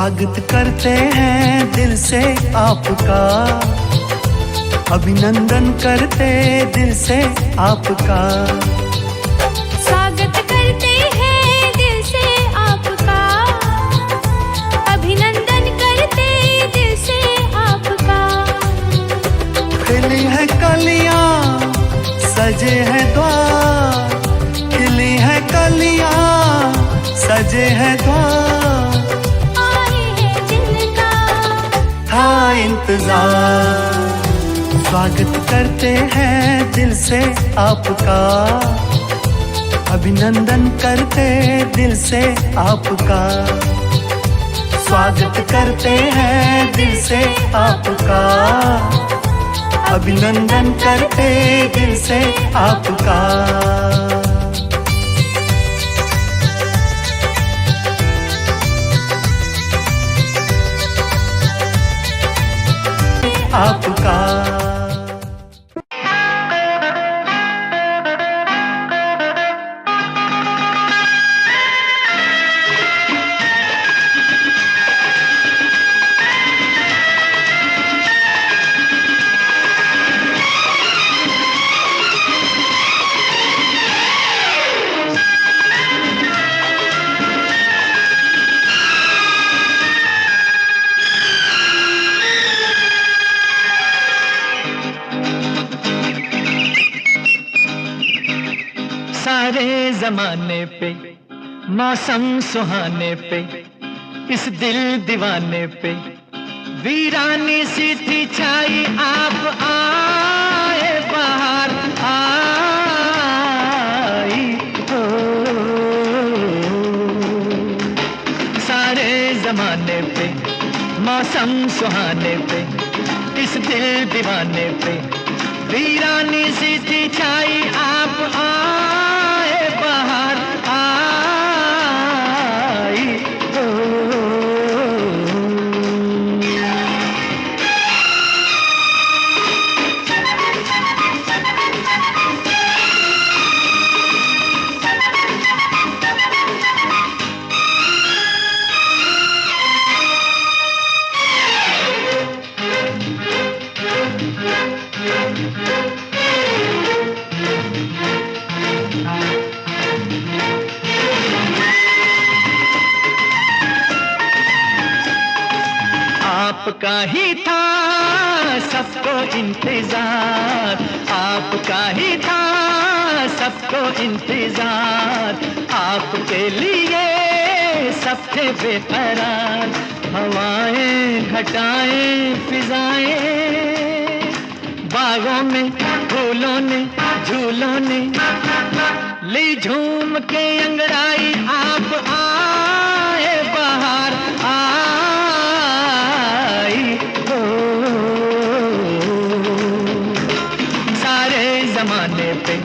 स्वागत करते हैं दिल से आपका, अभिनंदन करते दिल से आपका। स्वागत करते हैं दिल से आपका, अभिनंदन करते दिल से आपका। खिली है कलियां सजे हैं द्वार, खिली है कलियां सजे हैं द्वार। आए हैं जिनका था इंतजार, स्वागत करते हैं दिल से आपका, अभिनंदन करते दिल से आपका। स्वागत करते हैं दिल से आपका, अभिनंदन करते दिल से आपका। आपका सारे जमाने पे मौसम सुहाने पे इस दिल दीवाने पे वीरानी सी थी छाई, आप आए बाहर आई हो। सारे जमाने पे मौसम सुहाने पे इस दिल दीवाने पे वीरानी सी थी छाई, आप आए बाहर आई हो। आपका ही था सबको इंतजार, आपका ही था सबको इंतजार। आपके लिए सब थे बेकरार, हवाएं घटाएं फिजाएं, बागों में फूलों ने झूलों ने ली झूम के अंगड़ाई, आप आए बाहर आई हो। सारे जमाने पे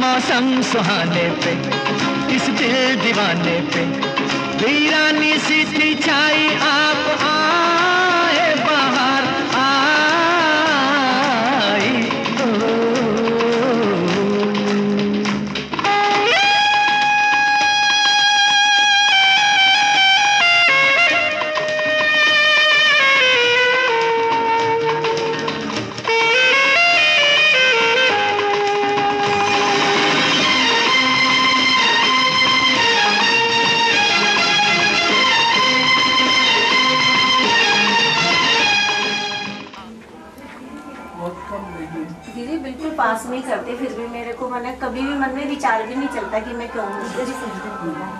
मौसम सुहाने पे इस दिल दीवाने पे वीरानी सी थी छाई, आप आए बाहर आई हो। दीदी बिल्कुल पास नहीं करते, फिर भी मेरे को मैंने कभी भी मन में विचार भी नहीं चलता कि मैं क्यों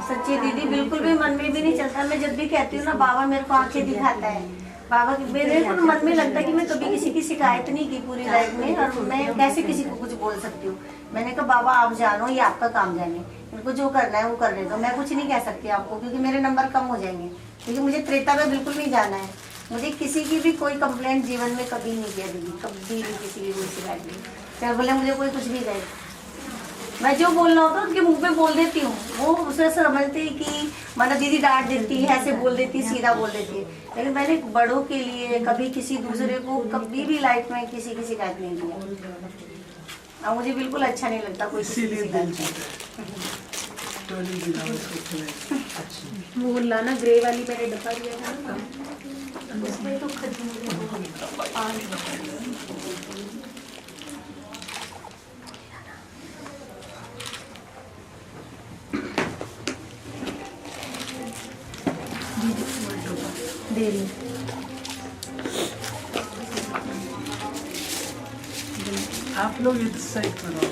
सच्ची दीदी, बिल्कुल भी मन में भी नहीं चलता। मैं जब भी कहती हूँ ना बाबा मेरे को आंखें दिखाता है, बाबा मेरे को मन में लगता है कि मैं कभी किसी की शिकायत नहीं की पूरी लाइफ में, और मैं कैसे किसी को कुछ बोल सकती हूँ। मैंने कहा बाबा आप जानो, ये आपका काम जाने, इनको जो करना है वो करने दो, मैं कुछ नहीं कह सकती आपको क्योंकि मेरे नंबर कम हो जाएंगे। क्योंकि मुझे त्रेता में बिल्कुल नहीं जाना है, मुझे किसी की भी कोई कंप्लेंट जीवन में कभी नहीं किया दीदी, कभी नहीं किसी की कोई शिकायत नहीं। चाहे बोले मुझे कोई कुछ भी कहे, मैं जो बोलना होता है उनके मुंह पे बोल देती हूँ। वो उसे समझती कि मतलब दीदी डांट देती है, ऐसे बोल देती है, सीधा बोल देती है। लेकिन मैंने बड़ों के लिए कभी किसी दूसरे को कभी भी लाइफ में किसी की शिकायत नहीं किया, और मुझे बिल्कुल अच्छा नहीं लगता कोई किसी की शिकायत। टोली गिरा उसको खिलाई। अच्छा वो लाना ग्रे वाली मैंने डब्बा दिया था ना, उसमें तो खजूर दे रही आप लोग इस साइड पर आओ,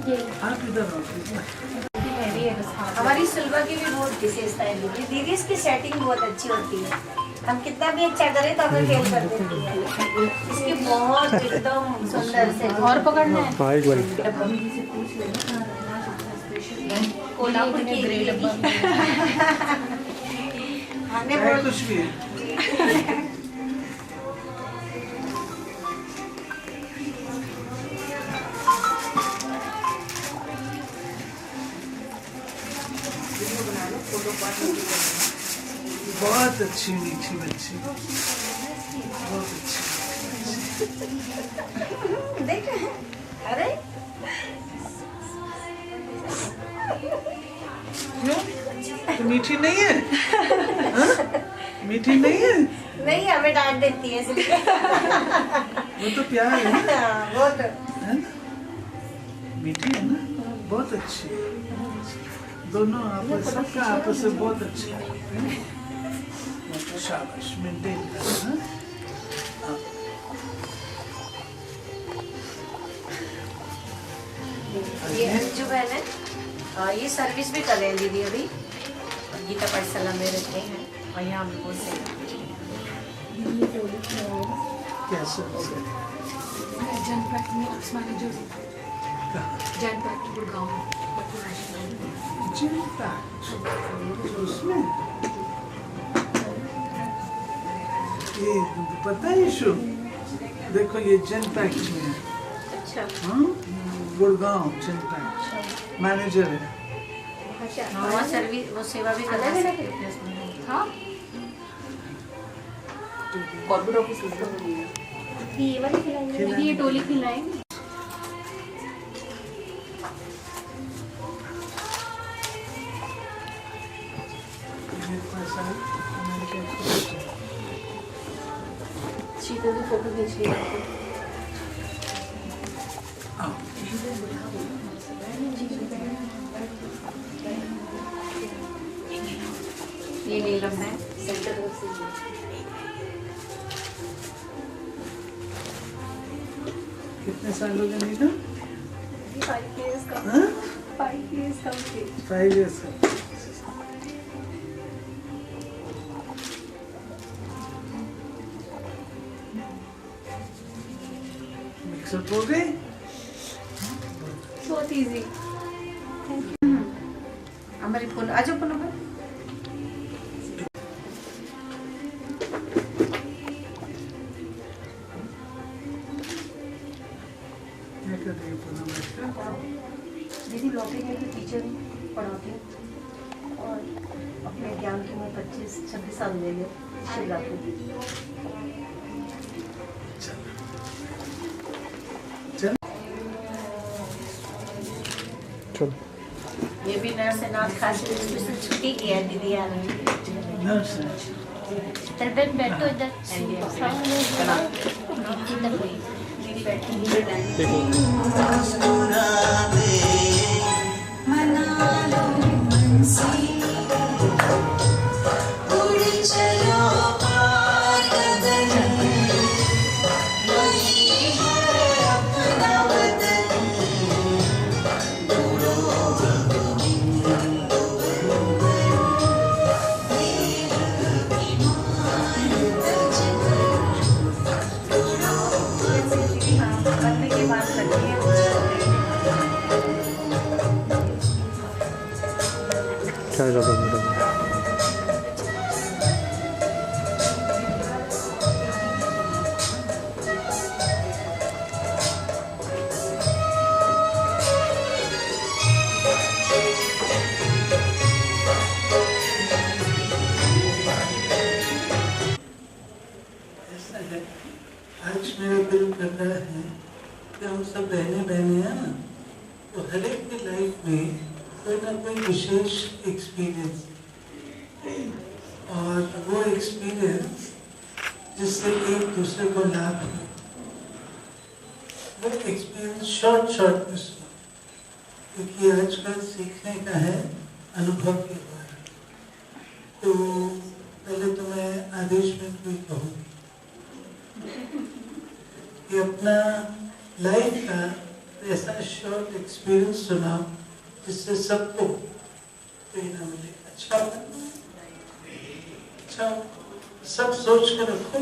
ये आप इधर आओ। हमारी सिल्वर की भी बहुत विशेषता है दीदी। दीदी इसकी सेटिंग बहुत अच्छी होती है, हम कितना भी अच्छा करें तो हमें फेल कर देती है। इसकी बहुत एकदम सुंदर से और पकड़ना है। हाँ एक बार कोल्हापुर की ग्रे डब्बा हमने चाहे बहुत कुछ भी है। बहुत अच्छी मीठी बच्ची, बहुत अच्छी। देख अरे क्यों? तो मीठी नहीं है? हाँ? मीठी नहीं है? नहीं, हमें डांट देती है इसलिए। वो तो प्यार है ना, वो तो है ना? मीठी है ना, बहुत अच्छी। दोनों आपस सबका आपस में बहुत अच्छा है। शाबाश, मेंटेन करना। हाँ। ये अंजू बहन है, ये सर्विस भी कर रहे हैं दीदी अभी, गीता पाठशाला में रहते हैं और यहाँ हम बोलते हैं। कैसे? जनपैक्ट में ऑफिस मैनेजर, जनपैक्ट गुड़गांव में। चिंता उसमें ये पता है इशू, देखो ये जनपैक्ट में है। अच्छा हाँ, गुड़गांव जनपैक्ट मैनेजर है। वहाँ सर्विस वो सेवा भी कर रहे हैं। हाँ कॉर्पोरेट ऑफिस ये वाली खिलाएंगे दीदी, ये टोली खिलाएंगे। शीतल की फोटो खींच ली आपको। ये नीलम है, सेंटर से कितने साल हो गए नीलम? 5 years का, हाँ? 5 years complete। 5 years का। मिक्सअप हो गए? बहुत इजी। हमारी फोन आ जाओ फोन पर। क्या कर रही है पूनम? दीदी लौटेंगे तो टीचर पढ़ाती हूँ और अपने ज्ञान की मैं 25-26 साल ले लिया शिवरात्रि। चलो ये भी नर्स है, नाथ खास इसमें से छुट्टी किया है दीदी यार। नर्स है। इधर बैठो, इधर दीदी बैठी देखो करने की बात करती है। क्या ज़्यादा मैडम? ऐसा है, आज मेरा दिल कर रहा है कि हम सब बहने बहने हैं ना, तो हर एक की लाइफ में कोई ना कोई विशेष एक्सपीरियंस, और वो एक्सपीरियंस जिससे एक दूसरे को लाभ हो, वो एक्सपीरियंस शॉर्ट में सुनो, क्योंकि आजकल सीखने का है अनुभव के द्वारा। तो पहले तो मैं आदेश में कोई कहूँगी कि अपना लाइफ का ऐसा शॉर्ट एक्सपीरियंस सुनाओ जिससे सबको प्रेरणा मिले। अच्छा सब सोच कर रखो,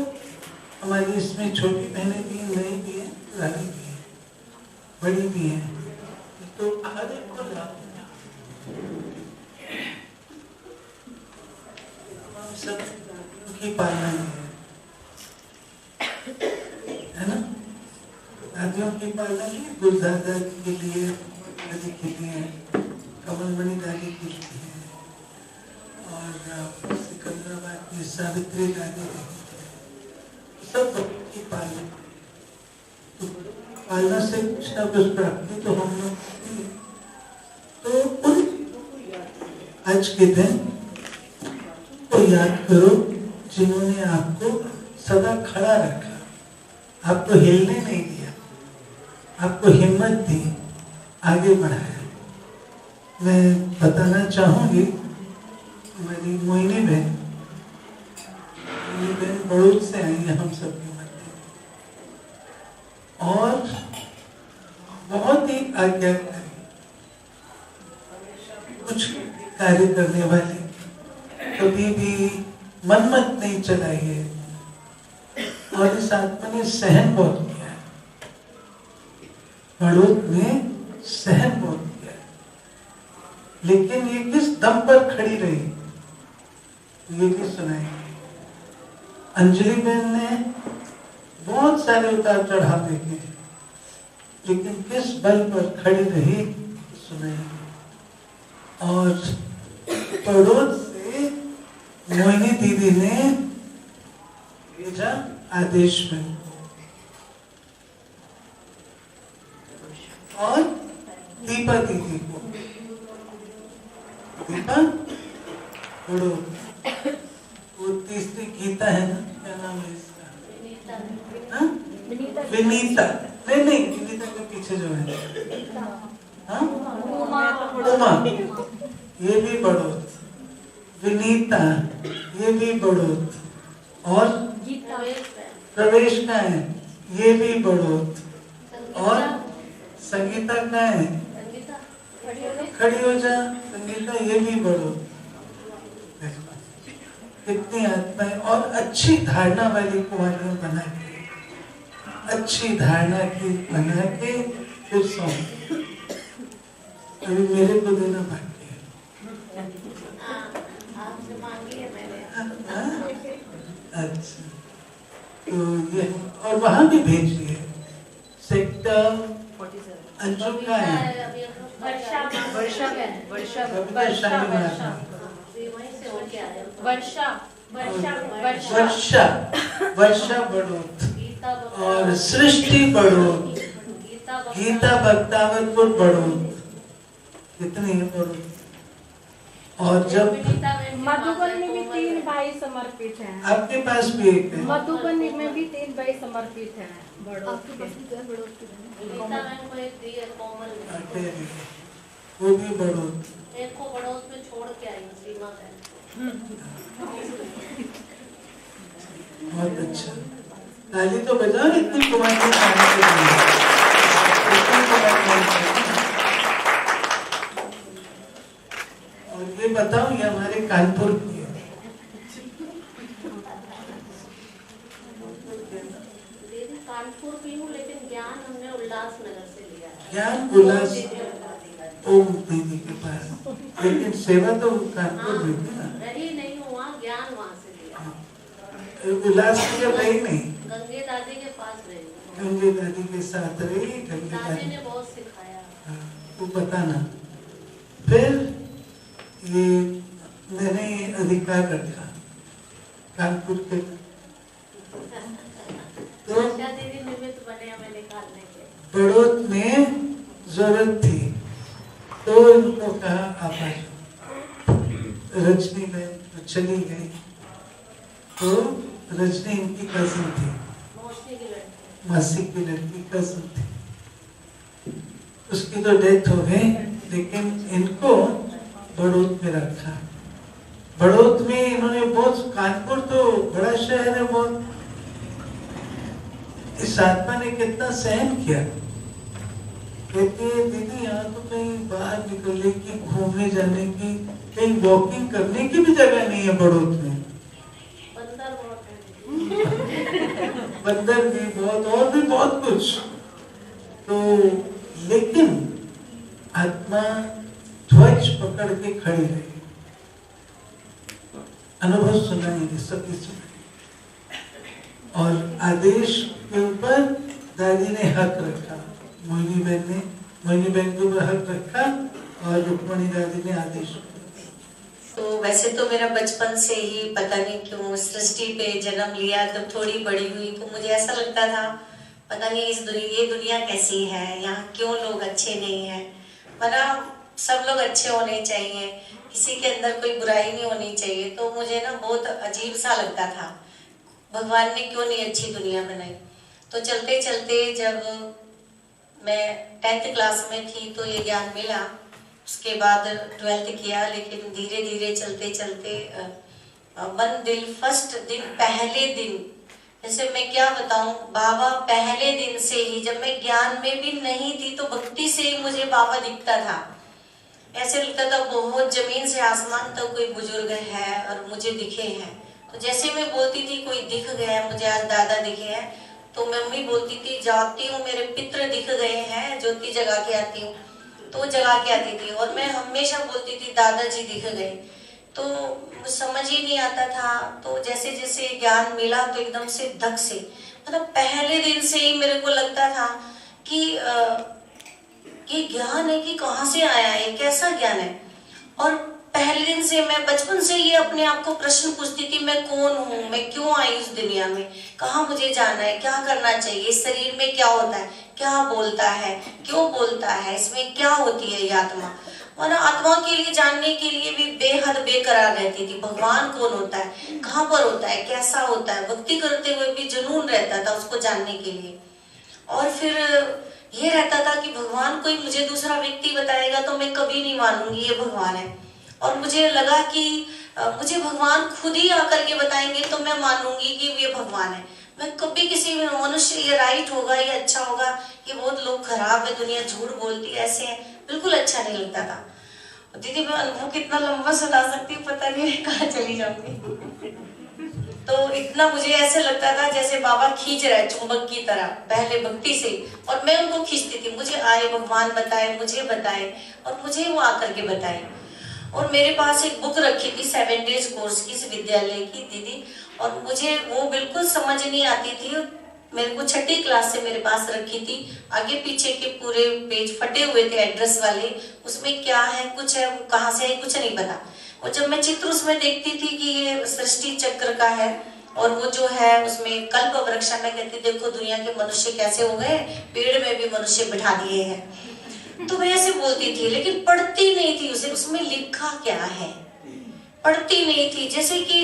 हमारी इसमें छोटी बहनें भी हैं, नई भी हैं, पुरानी भी हैं, बड़ी भी हैं, तो हर एक को लाभ सब की पालना है ना। दादियों की पालना की, गुरुदादा के लिए, दादी के लिए, कमलमणि दादी के लिए, और सिकंदराबाद की सावित्री दादी, सब की पालना। तो पालना से कुछ ना कुछ प्राप्ति तो हम लोग, तो उन आज के दिन को याद करो जिन्होंने आपको सदा खड़ा रखा, आपको हिलने नहीं दिया, आपको हिम्मत दी, आगे बढ़ाया। मैं बताना चाहूंगी, हमारी मोहिनी बहन बड़ौद से आई है हम सबके मध्य, और बहुत ही आज्ञाकारी, कुछ कार्य करने वाली, कभी भी मनमत नहीं चलाई है, और इस आत्मा ने सहन बहुत किया है, बड़ौद ने सहन बहुत किया है। लेकिन ये किस दम पर खड़ी रही, ये भी सुनाएंगे। अंजलि बहन ने बहुत सारे उतार चढ़ाव देखे, लेकिन किस बल पर खड़ी रही सुनाएंगे। और बड़ौद से मोहिनी दीदी ने भेजा आदेश में, और दीपा दीदी को, दीपा बड़ौद, वो तीसरी गीता है ना, क्या नाम है इसका, विनीता, नहीं विनीता के पीछे जो है, उमा, ये भी बड़ौद, विनीता ये भी बड़ौद, और प्रवेश का है ये भी बड़ौद, और संगीता का है, खड़ी हो जा संगीता, ये भी बड़ौद। कितनी आत्माएं, और अच्छी धारणा वाली कुमारियां बना के, अच्छी धारणा की बना के फिर सौ। अभी मेरे को देना बाकी है, अच्छा, तो ये, और वहां भी भेज दिए सेक्टर अंजू का है, वर्षा बड़ौद, और सृष्टि बड़ौद, गीता भक्तावतपुर बड़ौद, कितनी है बड़ौद। और जब मधुबन में भी 3 भाई समर्पित हैं, आपके पास भी एक है, मधुबन में भी 3 भाई समर्पित हैं, वो भी बड़ौद, एक को बड़ौद में छोड़ के आई सीमा है। बहुत अच्छा, ताली तो बजाओ इतनी कुमारी। और ये बताओ, ये हमारे कानपुर की है, दीदी कानपुर की हूँ, लेकिन ज्ञान हमने उल्लासनगर से लिया है। ज्ञान उल्लास ओम दीदी के पास, लेकिन सेवा तो कानपुर में थी ना, रही नहीं हुआ, ज्ञान वहाँ से लिया। उल्लास की जब रही नहीं, गंगे दादी के पास रही, गंगे दादी के साथ रही, गंगे दादी दादी ने बहुत सिखाया। वो बताना। फिर ये मैंने अधिकार रखा कानपुर के, तो दीदी निमित्त बने हमें निकालने के। बड़ौद में जरूरत थी, तो इनको कहा आप आ जाओ। रजनी में तो चली गई। तो रजनी इनकी कजिन थी, मासी की लड़की कजिन थी। उसकी तो डेथ हो गई, लेकिन इनको बड़ौत में रखा। बड़ौत में इन्होंने बहुत, कानपुर तो बड़ा शहर है बहुत, इस आत्मा ने कितना सहन किया। कहती है दीदी यहाँ तो कहीं बाहर निकलने की, घूमने जाने की, कहीं वॉकिंग करने की भी जगह नहीं है बड़ौत में। बंदर भी बहुत और भी बहुत कुछ। तो लेकिन आत्मा ध्वज पकड़ के खड़ी रही। अनुभव सुनाएंगे, सभी सुनाएंगे। और आदेश के ऊपर दादी ने हक रखा, मोहिनी बहन के ऊपर हक रखा और रुक्मणी दादी ने आदेश। तो वैसे तो मेरा बचपन से ही पता नहीं क्यों सृष्टि पे जन्म लिया। जब थोड़ी बड़ी हुई तो मुझे ऐसा लगता था पता नहीं ये दुनिया कैसी है, यहाँ क्यों लोग अच्छे नहीं हैं। वरना सब लोग अच्छे होने चाहिए, किसी के अंदर कोई बुराई नहीं होनी चाहिए। तो मुझे ना बहुत अजीब सा लगता था, भगवान ने क्यों नहीं अच्छी दुनिया बनाई। तो चलते चलते जब मैं 10th क्लास में थी तो ये ज्ञान मिला। उसके बाद 12th किया, लेकिन धीरे धीरे चलते चलते फर्स्ट दिन, पहले दिन, जैसे मैं क्या बताऊं, बाबा पहले दिन से ही, जब मैं ज्ञान में भी नहीं थी तो भक्ति से ही मुझे बाबा दिखता था। ऐसे लगता था बहुत जमीन से आसमान तक कोई बुजुर्ग है और मुझे दिखे हैं। तो जैसे मैं बोलती थी कोई दिख गया है मुझे, आज दादा दिखे हैं, तो मम्मी बोलती थी जाती हूँ मेरे पितृ दिख गए हैं, ज्योति जगा के आती हूँ, तो जगा के आती थी। और मैं हमेशा बोलती थी दादाजी दिख गए। तो समझ ही नहीं आता था। तो जैसे जैसे ज्ञान मिला तो एकदम से धक से, मतलब पहले दिन से ही मेरे को लगता था कि ये ज्ञान है कि कहाँ से आया है, कैसा ज्ञान है। और पहले दिन से मैं बचपन से ये अपने आप को प्रश्न पूछती थी, मैं कौन हूँ, मैं क्यों आई इस दुनिया में, कहाँ मुझे जाना है, क्या करना चाहिए, इस शरीर में क्या होता है, क्या बोलता है, क्यों बोलता है, इसमें क्या होती है ये आत्मा। वरना आत्मा के लिए जानने के लिए भी बेहद बेकरार रहती थी। भगवान कौन होता है, कहाँ पर होता है, कैसा होता है, भक्ति करते हुए भी जुनून रहता था उसको जानने के लिए। और फिर ये रहता था कि भगवान कोई मुझे दूसरा व्यक्ति बताएगा तो मैं कभी नहीं मानूंगी ये भगवान है। और मुझे लगा कि मुझे भगवान खुद ही आकर के बताएंगे तो मैं मानूंगी कि ये भगवान है। मैं कभी किसी मनुष्य ये राइट होगा, ये अच्छा होगा, ये बहुत लोग खराब है, दुनिया झूठ बोलती है, ऐसे है, बिल्कुल अच्छा नहीं लगता था। दीदी मैं अनुभव कितना लंबा सुना सकती हूँ, पता नहीं मैं कहाँ चली जाऊंगी। तो इतना मुझे ऐसे लगता था जैसे बाबा खींच रहा है चुंबक की तरह, पहले भक्ति से, और मैं उनको खींचती थी। मुझे आए भगवान बताए, मुझे बताए, और मुझे वो आकर के बताए। और मेरे पास एक बुक रखी थी 7 डेज कोर्स की, इस विद्यालय की दीदी, और मुझे वो बिल्कुल समझ नहीं आती थी। मेरे को 6ठी क्लास से मेरे पास रखी थी। आगे पीछे के पूरे पेज फटे हुए थे एड्रेस वाले, उसमें क्या है, कुछ है, वो कहाँ से है, कुछ नहीं पता। और जब मैं चित्र उसमें देखती थी कि ये सृष्टि चक्र का है, और वो जो है उसमें कल्प वृक्ष में कहती देखो दुनिया के मनुष्य कैसे हो गए, पेड़ में भी मनुष्य बिठा दिए हैं। तो मैं ऐसे बोलती थी, लेकिन पढ़ती नहीं थी उसे, उसमें लिखा क्या है, पढ़ती नहीं थी।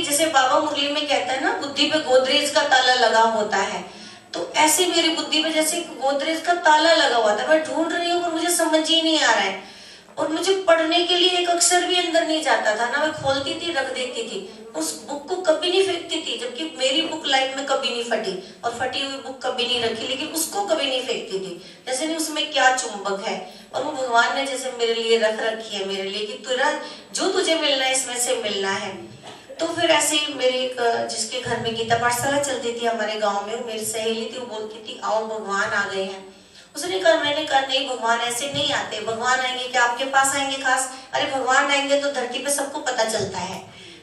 जैसे बाबा मुरली में कहता है ना, बुद्धि पे गोदरेज का ताला लगा होता है, तो ऐसे मेरी बुद्धि पे जैसे गोदरेज का ताला लगा हुआ था। मैं ढूंढ रही हूँ पर मुझे समझ ही नहीं आ रहा है, और मुझे पढ़ने के लिए एक अक्षर भी अंदर नहीं जाता था ना। मैं खोलती थी, रख देती थी, उस बुक को कभी नहीं फेंकती थी, जबकि मेरी बुक लाइफ में कभी नहीं फटी, और फटी हुई बुक कभी नहीं रखी, लेकिन उसको कभी नहीं फेंकती थी। जैसे नहीं उसमें क्या चुंबक है, और वो भगवान ने जैसे मेरे लिए रख रखी है, मेरे लिए कि तुरा जो तुझे मिलना है इसमें से मिलना है। तो फिर ऐसे ही मेरे एक जिसके घर में गीता पाठशाला चलती थी हमारे गाँव में, मेरी सहेली थी, वो बोलती थी आओ भगवान आ गए हैं। उसने कहा, मैंने कहा नहीं भगवान ऐसे नहीं आते, भगवान आएंगे क्या आपके पास आएंगे खास, अरे भगवान आएंगे तो धरती पे सबको पता चलता है।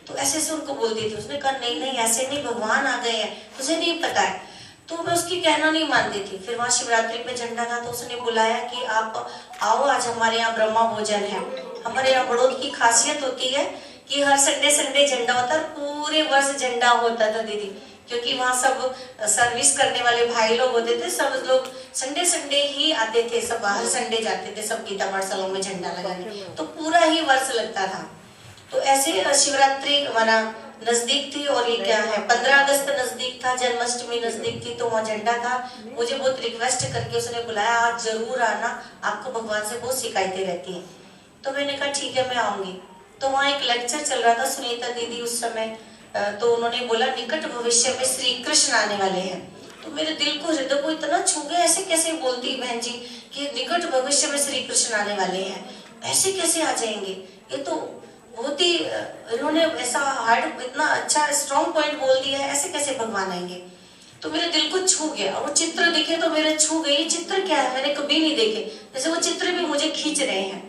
तो ऐसे से उनको बोलती थी। उसने कहा नहीं नहीं ऐसे नहीं, भगवान आ गए हैं, तुझे नहीं पता है। तो मैं उसकी कहना नहीं मानती थी। फिर वहाँ शिवरात्रि पे झंडा था, तो उसने बुलाया कि आप आओ, आज हमारे यहाँ ब्रह्मा भोजन है। हमारे यहाँ बड़ौद की खासियत होती है कि हर संडे संडे झंडा होता है, पूरे वर्ष झंडा होता था दीदी, क्योंकि वहाँ सब सर्विस करने वाले भाई लोग होते थे, सब लोग संडे संडे ही आते थे, सब हर संडे जाते थे सब गीता पाठशालाओं में झंडा लगाने, तो पूरा ही वर्ष लगता था। तो ऐसे शिवरात्रि हमारा नजदीक थी, और ये क्या है 15 अगस्त नजदीक था, जन्माष्टमी नजदीक थी, तो वहाँ झंडा था। मुझे बहुत रिक्वेस्ट करके उसने बुलाया, आप जरूर आना, आपको भगवान से बहुत शिकायतें रहती हैं। तो मैंने कहा ठीक है मैं आऊंगी। तो वहाँ एक लेक्चर चल रहा था, सुनीता दीदी उस समय, तो उन्होंने बोला निकट भविष्य में श्री कृष्ण आने वाले हैं। तो मेरे दिल को, हृदय को इतना छू गया, ऐसे कैसे बोलती बहन जी कि निकट भविष्य में श्री कृष्ण आने वाले हैं, ऐसे कैसे आ जाएंगे, ये तो बहुत ही इन्होंने ऐसा हार्ड, इतना अच्छा स्ट्रॉन्ग पॉइंट बोल दिया है, ऐसे कैसे भगवान आएंगे। तो मेरे दिल को छू गया, वो चित्र दिखे तो मेरे छू गए, ये चित्र क्या है, मैंने कभी नहीं देखे, जैसे वो चित्र भी मुझे खींच रहे हैं।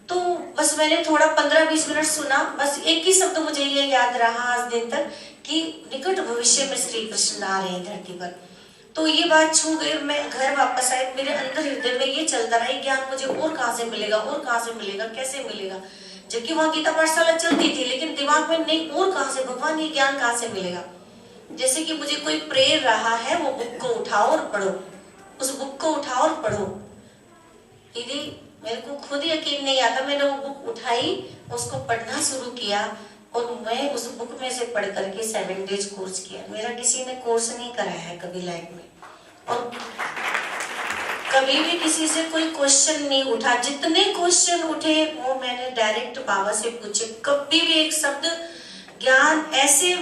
तो बस मैंने थोड़ा 15-20 मिनट सुना, बस एक ही शब्द मुझे ये याद रहा आज दिन तक कि निकट भविष्य में श्री कृष्ण आ रहे हैं धरती पर। तो ये बात छू गई, मैं घर वापस आई, मेरे अंदर हृदय में ये चलता रहा, ये ज्ञान मुझे और कहाँ से मिलेगा, और कहाँ से मिलेगा, कैसे मिलेगा, जबकि वहाँ गीता पाठशाला चलती थी, लेकिन दिमाग में नहीं, और कहाँ से भगवान, ये ज्ञान कहाँ से मिलेगा। जैसे कि मुझे कोई प्रेर रहा है, वो बुक को उठाओ और पढ़ो, उस बुक को उठाओ और पढ़ो। दीदी मेरे को खुद यकीन नहीं आता, मैंने वो बुक उठाई, उसको पढ़ना शुरू किया, और मैं उस बुक में से पढ़ करके 7 डेज कोर्स किया। मेरा किसी ने कोर्स नहीं कराया है कभी लाइफ में, और कभी भी किसी से कोई क्वेश्चन नहीं उठा, जितने क्वेश्चन उठे वो मैंने डायरेक्ट बाबा से पूछे। कभी भी एक शब्द ज्ञान ऐसे,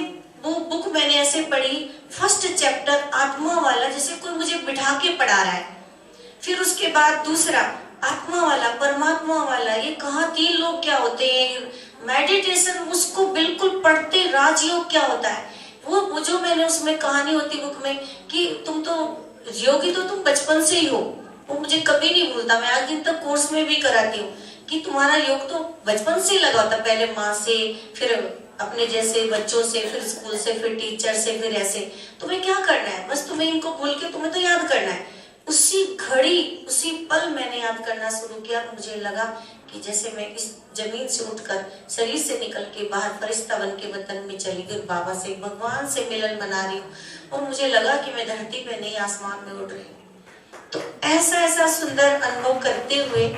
वो बुक मैंने ऐसे पढ़ी, फर्स्ट चैप्टर आत्मा वाला, जैसे कोई मुझे बिठा के पढ़ा रहा है, फिर उसके बाद दूसरा आत्मा वाला, परमात्मा वाला, ये कहाँ 3 लोग क्या होते हैं, मेडिटेशन, उसको बिल्कुल पढ़ते, राजयोग क्या होता है, वो जो मैंने उसमें कहानी होती बुक में कि तुम तो योगी तो तुम बचपन से ही हो, वो मुझे कभी नहीं भूलता। मैं आज दिन तक कोर्स में भी कराती हूँ कि तुम्हारा योग तो बचपन से ही लगा होता, पहले माँ से, फिर अपने जैसे बच्चों से, फिर स्कूल से, फिर टीचर से, फिर ऐसे। तुम्हें क्या करना है, बस तुम्हें इनको भूल के तुम्हें तो याद करना है। उसी घड़ी, उसी पल मैंने याद करना शुरू किया। मुझे लगा कि जैसे मैं इस जमीन से उठकर, शरीर से निकल के बाहर फरिश्ता बन के वतन में चली गई, बाबा से, भगवान से मिलन मना रही हूँ, और मुझे लगा कि मैं धरती पे नहीं आसमान में उड़ रही हूँ। तो ऐसा सुंदर अनुभव करते हुए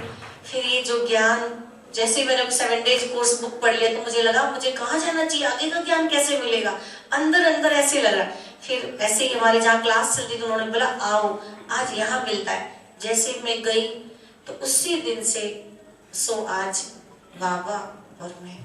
फिर ये जो ज्ञान, जैसे मैंने 7 डेज कोर्स बुक पढ़ लिया, तो मुझे लगा मुझे कहाँ जाना चाहिए, आगे का ज्ञान कैसे मिलेगा, अंदर ऐसे लगा। फिर ऐसे ही हमारे जहाँ क्लास चलती थी, उन्होंने बोला आओ आज यहाँ मिलता है। जैसे मैं गई तो उसी दिन से सो आज बाबा और मैं।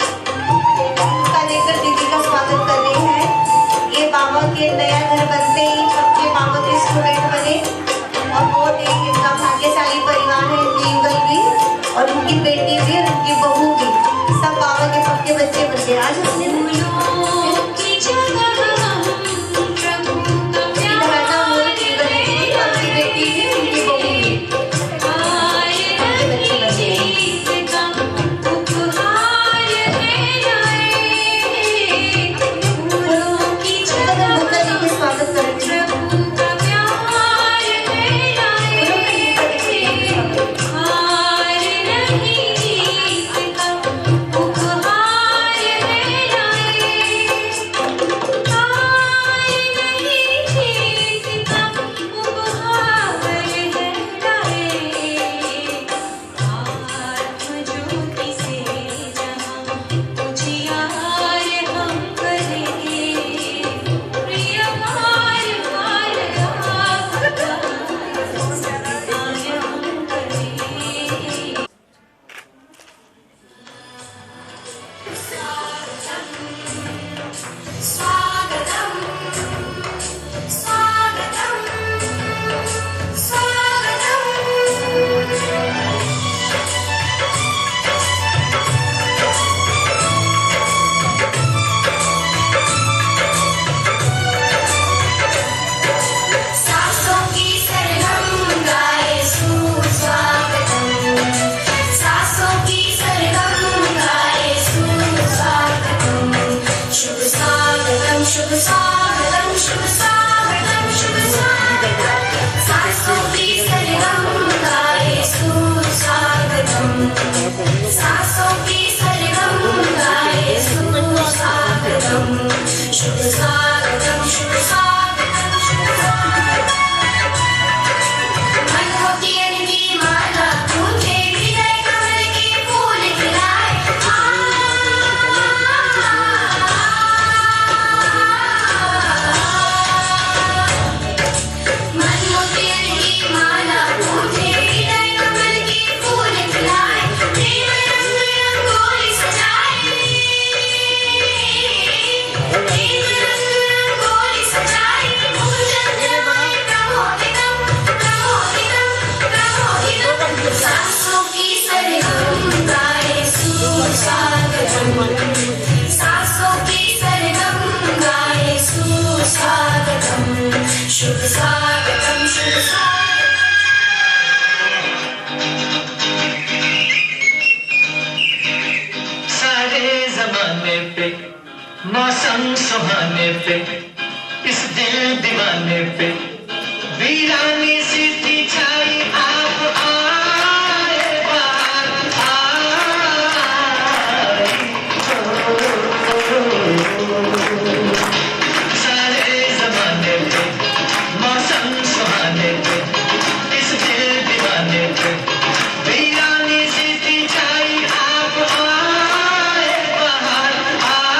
का लेकर दीदी का स्वागत कर रही है। ये बाबा के नया घर बनते ही सबके बाबा के स्टूडेंट बने और बहुत ही इतना भाग्यशाली परिवार है। इनकी युगल भी और उनकी बेटी भी और उनकी बहू भी सब बाबा के पक्के बच्चे बचे। आज अपने मौसम सुहाने पे इस दिल दीवाने पे वीरानी सी थी छाई आप आए बाहर आए सारे जमाने पे मौसम सुहाने पे इस दिल दीवाने पे वीरानी सी थी छाई आप आए बाहर आए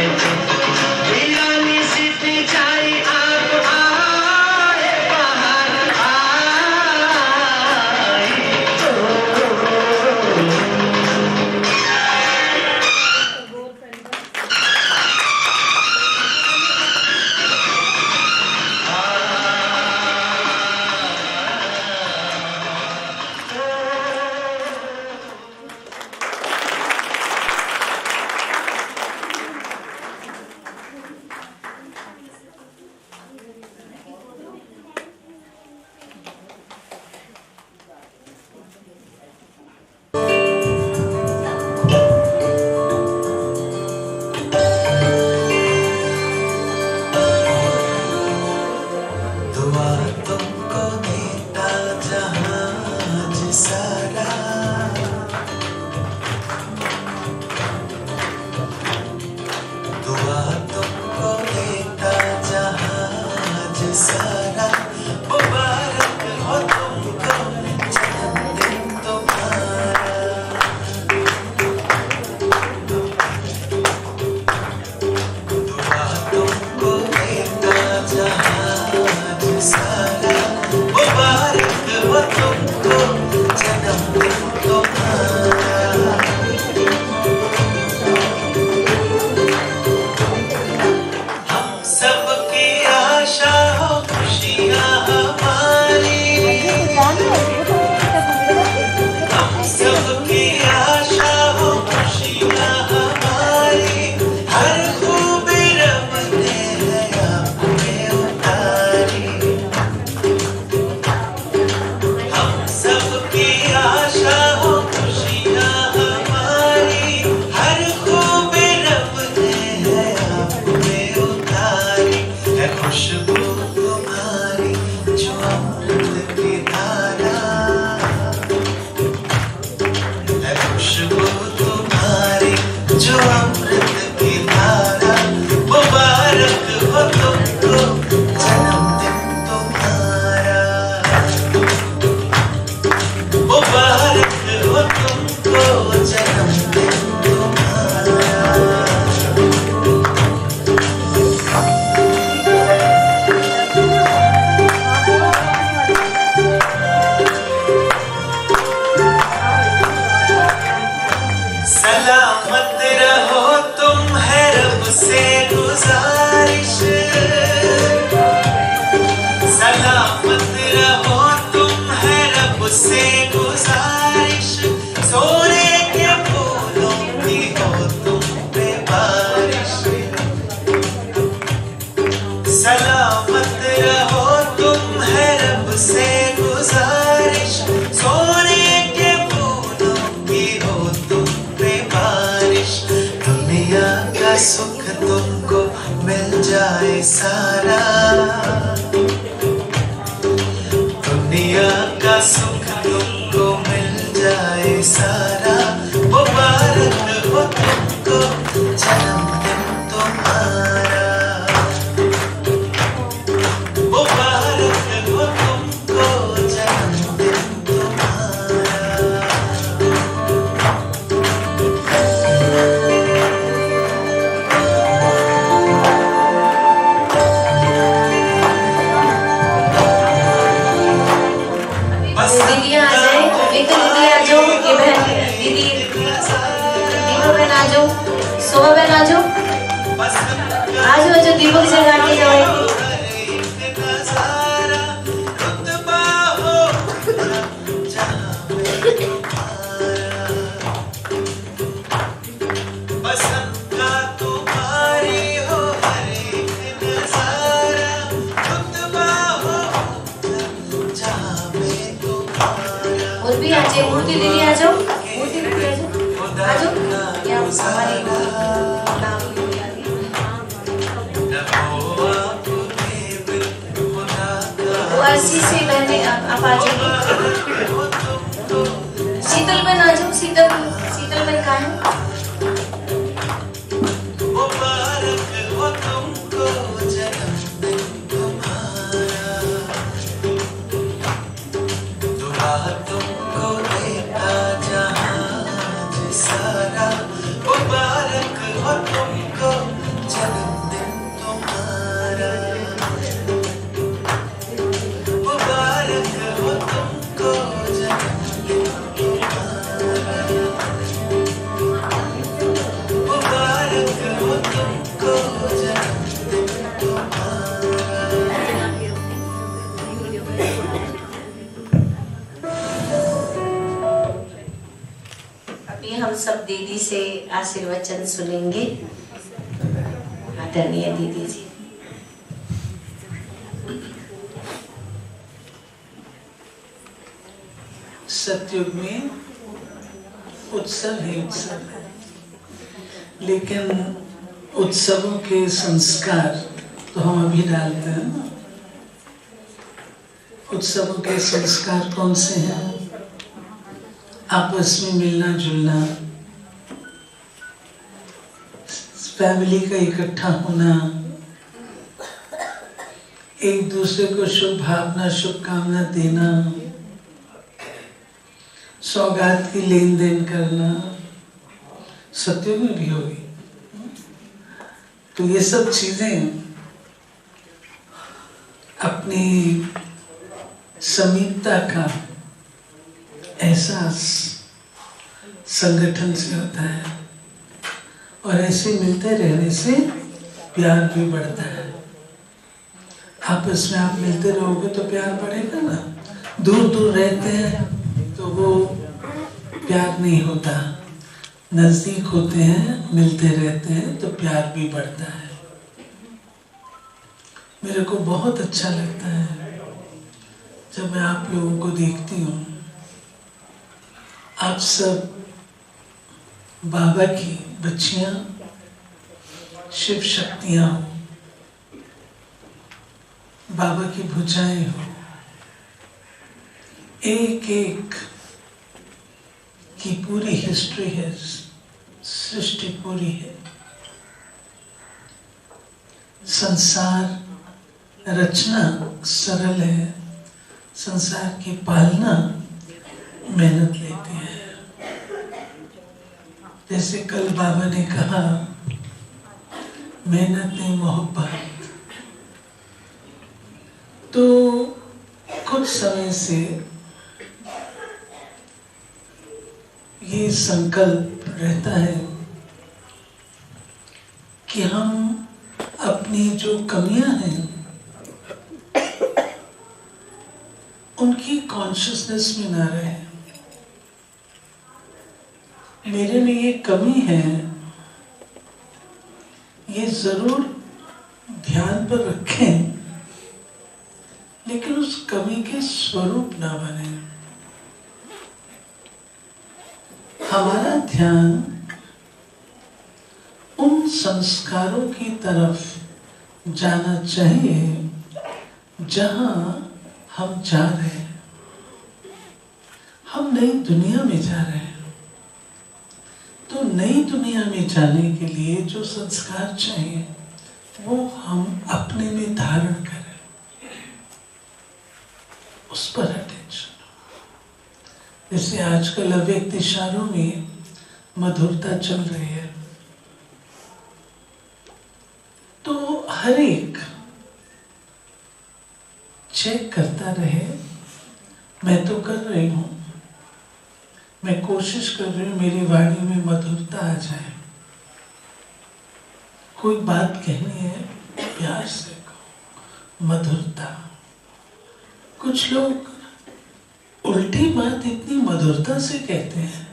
जमाने पे वीरानी सी थी छाई आप आए बाहर आई दुआ तुमको देता जहाज सारा दुआ तुमको देता जहाज सारा मुबारक हो तुमको जन्मदिन तुम्हारा दुआ तुमको देता जहाज सारा मुबारक हो तुमको जन्मदिन तुम्हारा हम सबकी आशा हो खुशियाँ हमारी हम सबकी आशा हो खुशियाँ हमारी हर खूबी रब ने है आप में उतारी हम सबकी आशा हो खुशियाँ हमारी हर खूबी रब ने है आप में उतारी है खुशबू तुम्हारी जो अमृत की धारा है खुशबू तुम्हारी जो अमृत की धारा मुबारक हो तुमको जन्मदिन तुम्हारा मुबारक हो तुमको जन्मदिन तुम्हारा सलामत रहो तुम है रब से गुजारिश सलामत रहो तुम है रब से गुजारिश सोने के फूलों की हो तुम पे बारिश सलामत रहो तुम है रब से गुजारिश सोने के फूलों की हो तुम पे बारिश दुनिया का सुख तुमको मिल जाए सारा दुनिया का सुख तुमको मिल जाए सारा मुबारक हो तुमको जन्मदिन तुम्हारा मुबारक हो तुमको जन्मदिन तुम्हारा दीदी आ जाए एक तो दीदी आ जाओ ये बहन दीदी दीपा बहन आ जाओ शोभा बहन आ जाओ आ जाओ दीपक जगा के जाओ बसंत का तुम्हारी हो हर एक नजारा रुतबा हो जहाँ में तुम्हारा और भी आ जाए मूर्ति दीदी आ जाओ मूर्ति दीदी आ जाओ क्या हमारी नाम वो ऐसी से मैंने आप आ जाइए शीतल बहन आ जाओ शीतल शीतल बहन कहाँ है मुबारक हो तुमको जन्मदिन तुम्हारा दुआ तुमको देता जहाज सारा मुबारक हो तुमको आशीर्वचन सुनेंगे आदरणीय दीदी जी। सतयुग में उत्सव ही उत्सव है, लेकिन उत्सवों के संस्कार तो हम अभी डालते हैं ना। उत्सवों के संस्कार कौन से हैं? आपस में मिलना जुलना, फैमिली का इकट्ठा होना, एक दूसरे को शुभ भावना शुभकामना देना, सौगात की लेन देन करना, सत्युग में भी होगी। तो ये सब चीजें अपनी समीपता का एहसास संगठन से होता है, और ऐसे मिलते रहने से प्यार भी बढ़ता है। आपस में आप मिलते रहोगे तो प्यार बढ़ेगा ना। दूर दूर रहते हैं तो वो प्यार नहीं होता, नजदीक होते हैं, मिलते रहते हैं तो प्यार भी बढ़ता है। मेरे को बहुत अच्छा लगता है जब मैं आप लोगों को देखती हूँ। आप सब बाबा की बच्चियां, शिव शक्तियां हो, बाबा की भुजाएं हो, एक एक की पूरी हिस्ट्री है, सृष्टि पूरी है। संसार रचना सरल है, संसार की पालना मेहनत लेती है। जैसे कल बाबा ने कहा, मेहनत नहीं मोहब्बत। तो कुछ समय से ये संकल्प रहता है कि हम अपनी जो कमियां हैं उनकी कॉन्शियसनेस में ना रहे। मेरे में ये कमी है, ये जरूर ध्यान पर रखें, लेकिन उस कमी के स्वरूप ना बने। हमारा ध्यान उन संस्कारों की तरफ जाना चाहिए जहां हम जा रहे हैं। हम नई दुनिया में जा रहे हैं, तो नई दुनिया में जाने के लिए जो संस्कार चाहिए वो हम अपने में धारण करें, उस पर अटेंशन। जैसे आजकल अव्यक्त इशारों में मधुरता चल रही है, तो हर एक चेक करता रहे, मैं तो कर रही हूं, मैं कोशिश कर रही हूं मेरी वाणी में मधुरता आ जाए। कोई बात कहनी है प्यार से कहो, मधुरता। कुछ लोग उल्टी बात इतनी मधुरता से कहते हैं,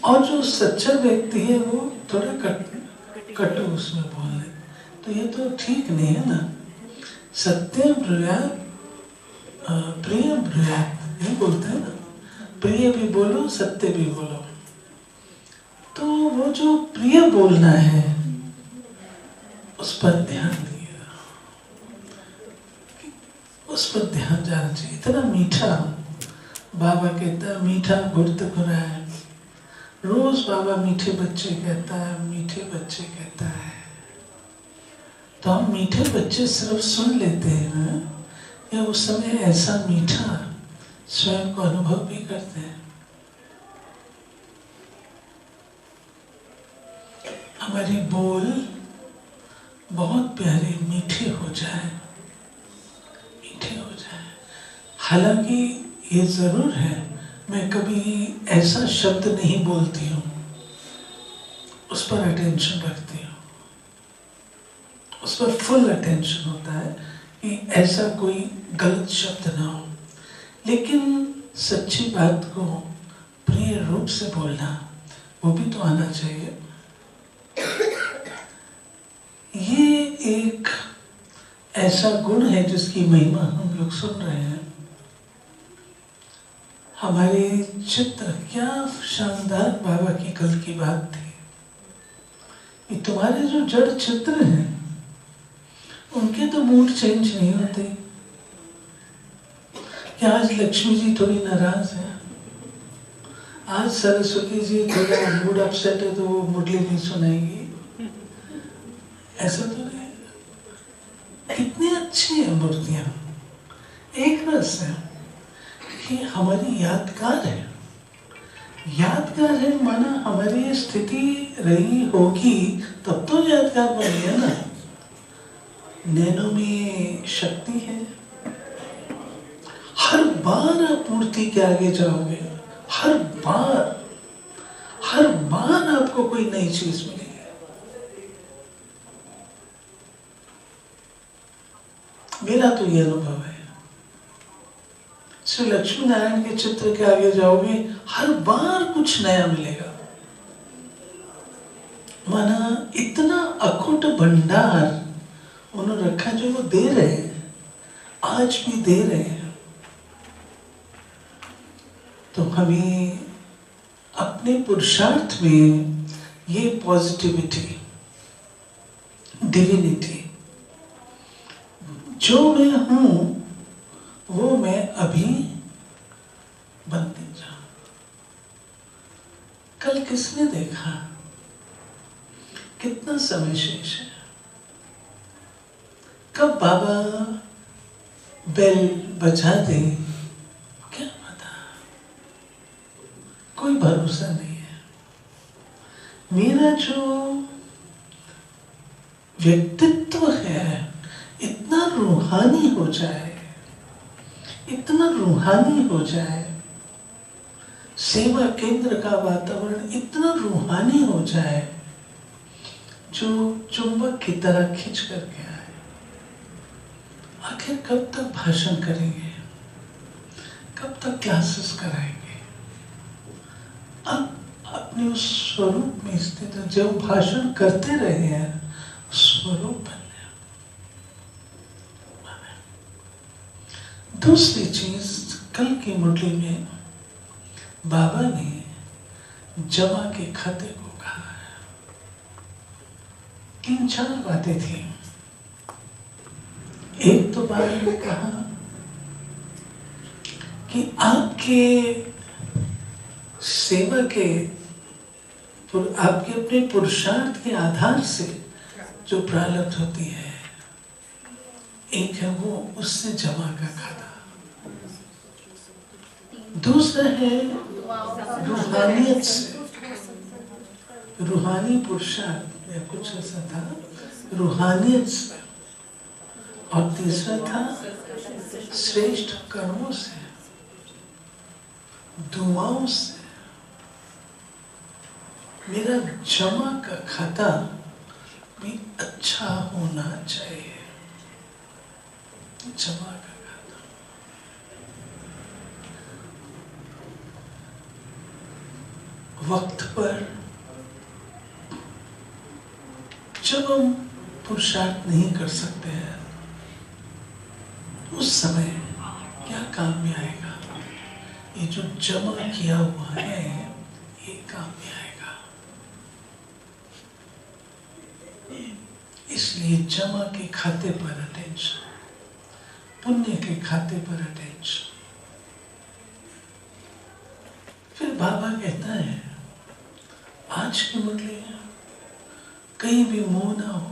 और जो सच्चा व्यक्ति है वो थोड़ा कटु उसमें बोल रहे, तो ये तो ठीक नहीं है ना। सत्यम ब्रूयात् प्रियम ब्रूयात्, ये बोलते हैं ना, प्रिय भी बोलो सत्य भी बोलो। तो वो जो प्रिय बोलना है उस पर ध्यान दिए, उस पर ध्यान जाना चाहिए। इतना मीठा बाबा कहता है, मीठा गुर्त खुरा है। रोज बाबा मीठे बच्चे कहता है, मीठे बच्चे कहता है। तो हम मीठे बच्चे सिर्फ सुन लेते हैं ना, या उस समय ऐसा मीठा स्वयं को अनुभव भी करते हैं। हमारी बोल बहुत प्यारे मीठे हो जाए, मीठे हो जाए। हालांकि ये जरूर है, मैं कभी ऐसा शब्द नहीं बोलती हूँ, उस पर अटेंशन रखती हूँ, उस पर फुल अटेंशन होता है कि ऐसा कोई गलत शब्द ना हो। लेकिन सच्ची बात को प्रिय रूप से बोलना, वो भी तो आना चाहिए। ये एक ऐसा गुण है जिसकी महिमा हम लोग सुन रहे हैं। हमारे चित्र, क्या शानदार बाबा की कल की बात थी कि तुम्हारे जो जड़ चित्र हैं उनके तो मूड चेंज नहीं होते। क्या आज लक्ष्मी जी थोड़ी नाराज है, आज सरस्वती जी थोड़ा मूड अपसेट है तो वो मुरली नहीं सुनाएंगी, ऐसा तो नहीं। कितनी अच्छी है मूर्तियां, एक रस है कि हमारी यादगार है। यादगार है माना हमारी स्थिति रही होगी तब तो यादगार बनी है ना। नैनों में शक्ति है। हर बार आप मूर्ति के आगे जाओगे, हर बार आपको कोई नई चीज मिलेगी। मेरा तो ये अनुभव है। श्री लक्ष्मी नारायण के चित्र के आगे जाओगे, हर बार कुछ नया मिलेगा। माना इतना अखुट भंडार उन्होंने रखा जो वो दे रहे हैं, आज भी दे रहे हैं। तो हमें अपने पुरुषार्थ में ये पॉजिटिविटी, डिविनिटी, जो मैं हूं वो मैं अभी बनते जाऊं। कल किसने देखा कितना समय शेष है, कब बाबा बेल बजा दे क्या पता, कोई भरोसा नहीं है। मेरा जो व्यक्तित्व है इतना रूहानी हो जाए, इतना रूहानी हो जाए, सेवा केंद्र का वातावरण इतना रूहानी हो जाए जो चुंबक की तरह खींच करके आए। आखिर कब तक भाषण करेंगे, कब तक क्लासेस कराएंगे? अब अपने उस स्वरूप में स्थित है, जब भाषण करते रहे हैं स्वरूप बन। दूसरी चीज, कल की मुरली में बाबा ने जमा के खाते को कहा है। 3-4 बातें थी। एक तो बाबा ने कहा कि आपके सेवा के, आपके अपने पुरुषार्थ के आधार से जो प्रारब्ध होती है, एक है वो उससे जमा का खाता, दूसरा है रूहानियत से, रूहानी पुरुषार्थ या कुछ ऐसा था, रूहानियत से, और तीसरा था श्रेष्ठ कर्मों से, दुआओं से। मेरा जमा का खाता भी अच्छा होना चाहिए। जमा का खाता, वक्त पर जब हम पुरुषार्थ नहीं कर सकते हैं उस समय क्या काम में आएगा? ये जो जमा किया हुआ है ये काम में आएगा। इसलिए जमा के खाते पर अटेंशन, पुण्य के खाते पर अटेंशन। फिर बाबा कहता है आज की मुरली कहीं भी मोह ना हो,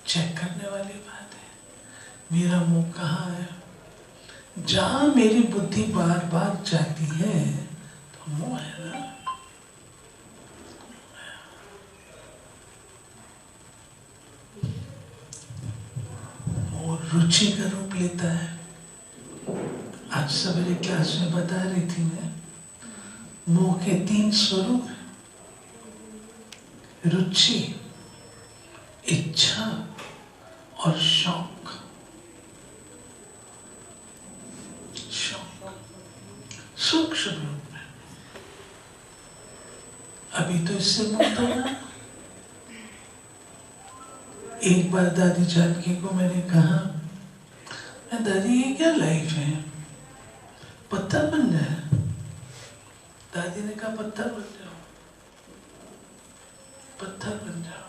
चेक करने वाली बात है। मेरा मुंह कहाँ है? जहां मेरी बुद्धि बार बार जाती है तो मुंह है ना। रुचि का रूप लेता है। आज सवेरे क्लास में बता रही थी मैं, मोह के 3 स्वरूप, रुचि, इच्छा और शौक। शौक सूक्ष्म रूप में। अभी तो इससे मुक्त होना। एक बार दादी जानकी को मैंने कहा, दादी ये क्या लाइफ है, पत्थर बन जाए। दादी ने कहा पत्थर बन जाओ, पत्थर बन जाओ।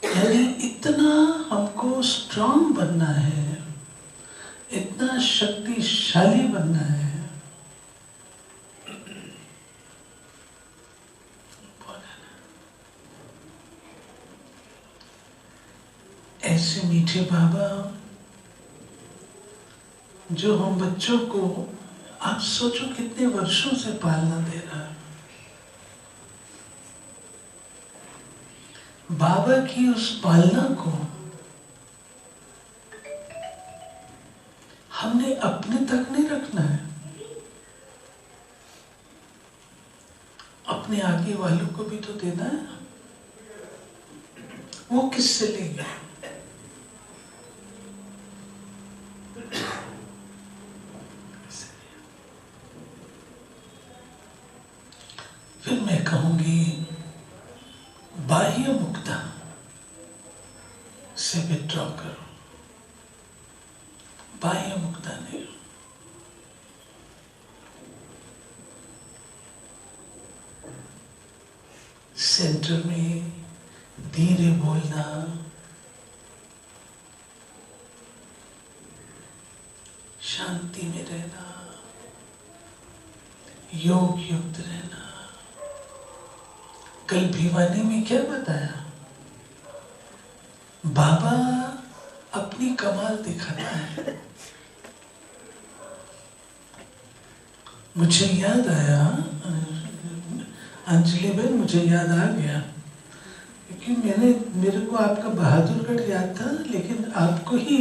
यानी इतना हमको स्ट्रांग बनना है, इतना शक्तिशाली बनना है। ऐसे मीठे बाबा जो हम बच्चों को, आप सोचो कितने वर्षों से पालना दे रहा है। बाबा की उस पालना को हमने अपने तक नहीं रखना है, अपने आगे वालों को भी तो देना है। वो किससे लेंगे? फिर मैं कहूंगी बाह्य मुक्ता से विड्रॉ करो, बाह्य मुक्ता नहीं। सेंटर में धीरे बोलना, शांति में रहना, योग युक्त रहना। कल भिवानी में क्या बताया? बाबा अपनी कमाल दिखाता है। मुझे याद आया, अंजलि बहन, मुझे याद आ गया क्योंकि मेरे को आपका बहादुरगढ़ याद था, लेकिन आपको ही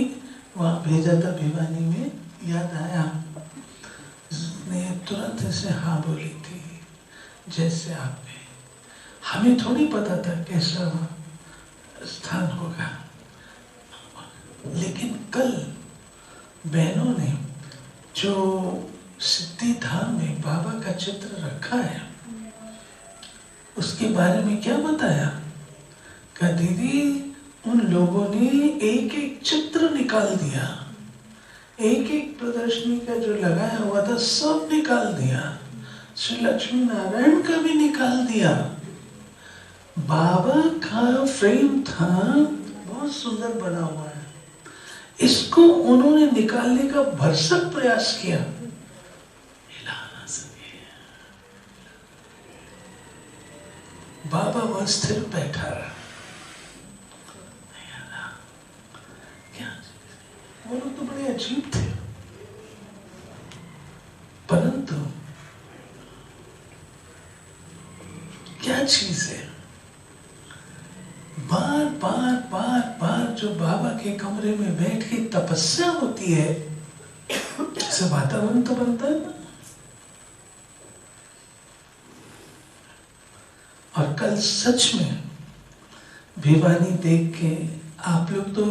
वहाँ भेजा था भिवानी में। याद आया, उसने तुरंत ऐसे हाँ बोली थी जैसे आपने। हमें थोड़ी पता था कैसा स्थान होगा, लेकिन कल बहनों ने जो सिद्धि धाम में बाबा का चित्र रखा है, उसके बारे में क्या बताया? कहा दीदी, उन लोगों ने एक एक चित्र निकाल दिया, एक एक प्रदर्शनी का जो लगाया हुआ था सब निकाल दिया, श्री लक्ष्मी नारायण का भी निकाल दिया। बाबा का फ्रेम था, बहुत सुंदर बना हुआ है, इसको उन्होंने निकालने का भरसक प्रयास किया, हिला ना सके। बाबा वह स्थिर बैठा रहा। क्या वो लोग तो बड़े अजीब थे, परंतु क्या चीज है, बार बार बार बार जो बाबा के कमरे में बैठ के तपस्या होती है, इससे वातावरण तो बनता है ना। और कल सच में भिवानी देख के, आप लोग तो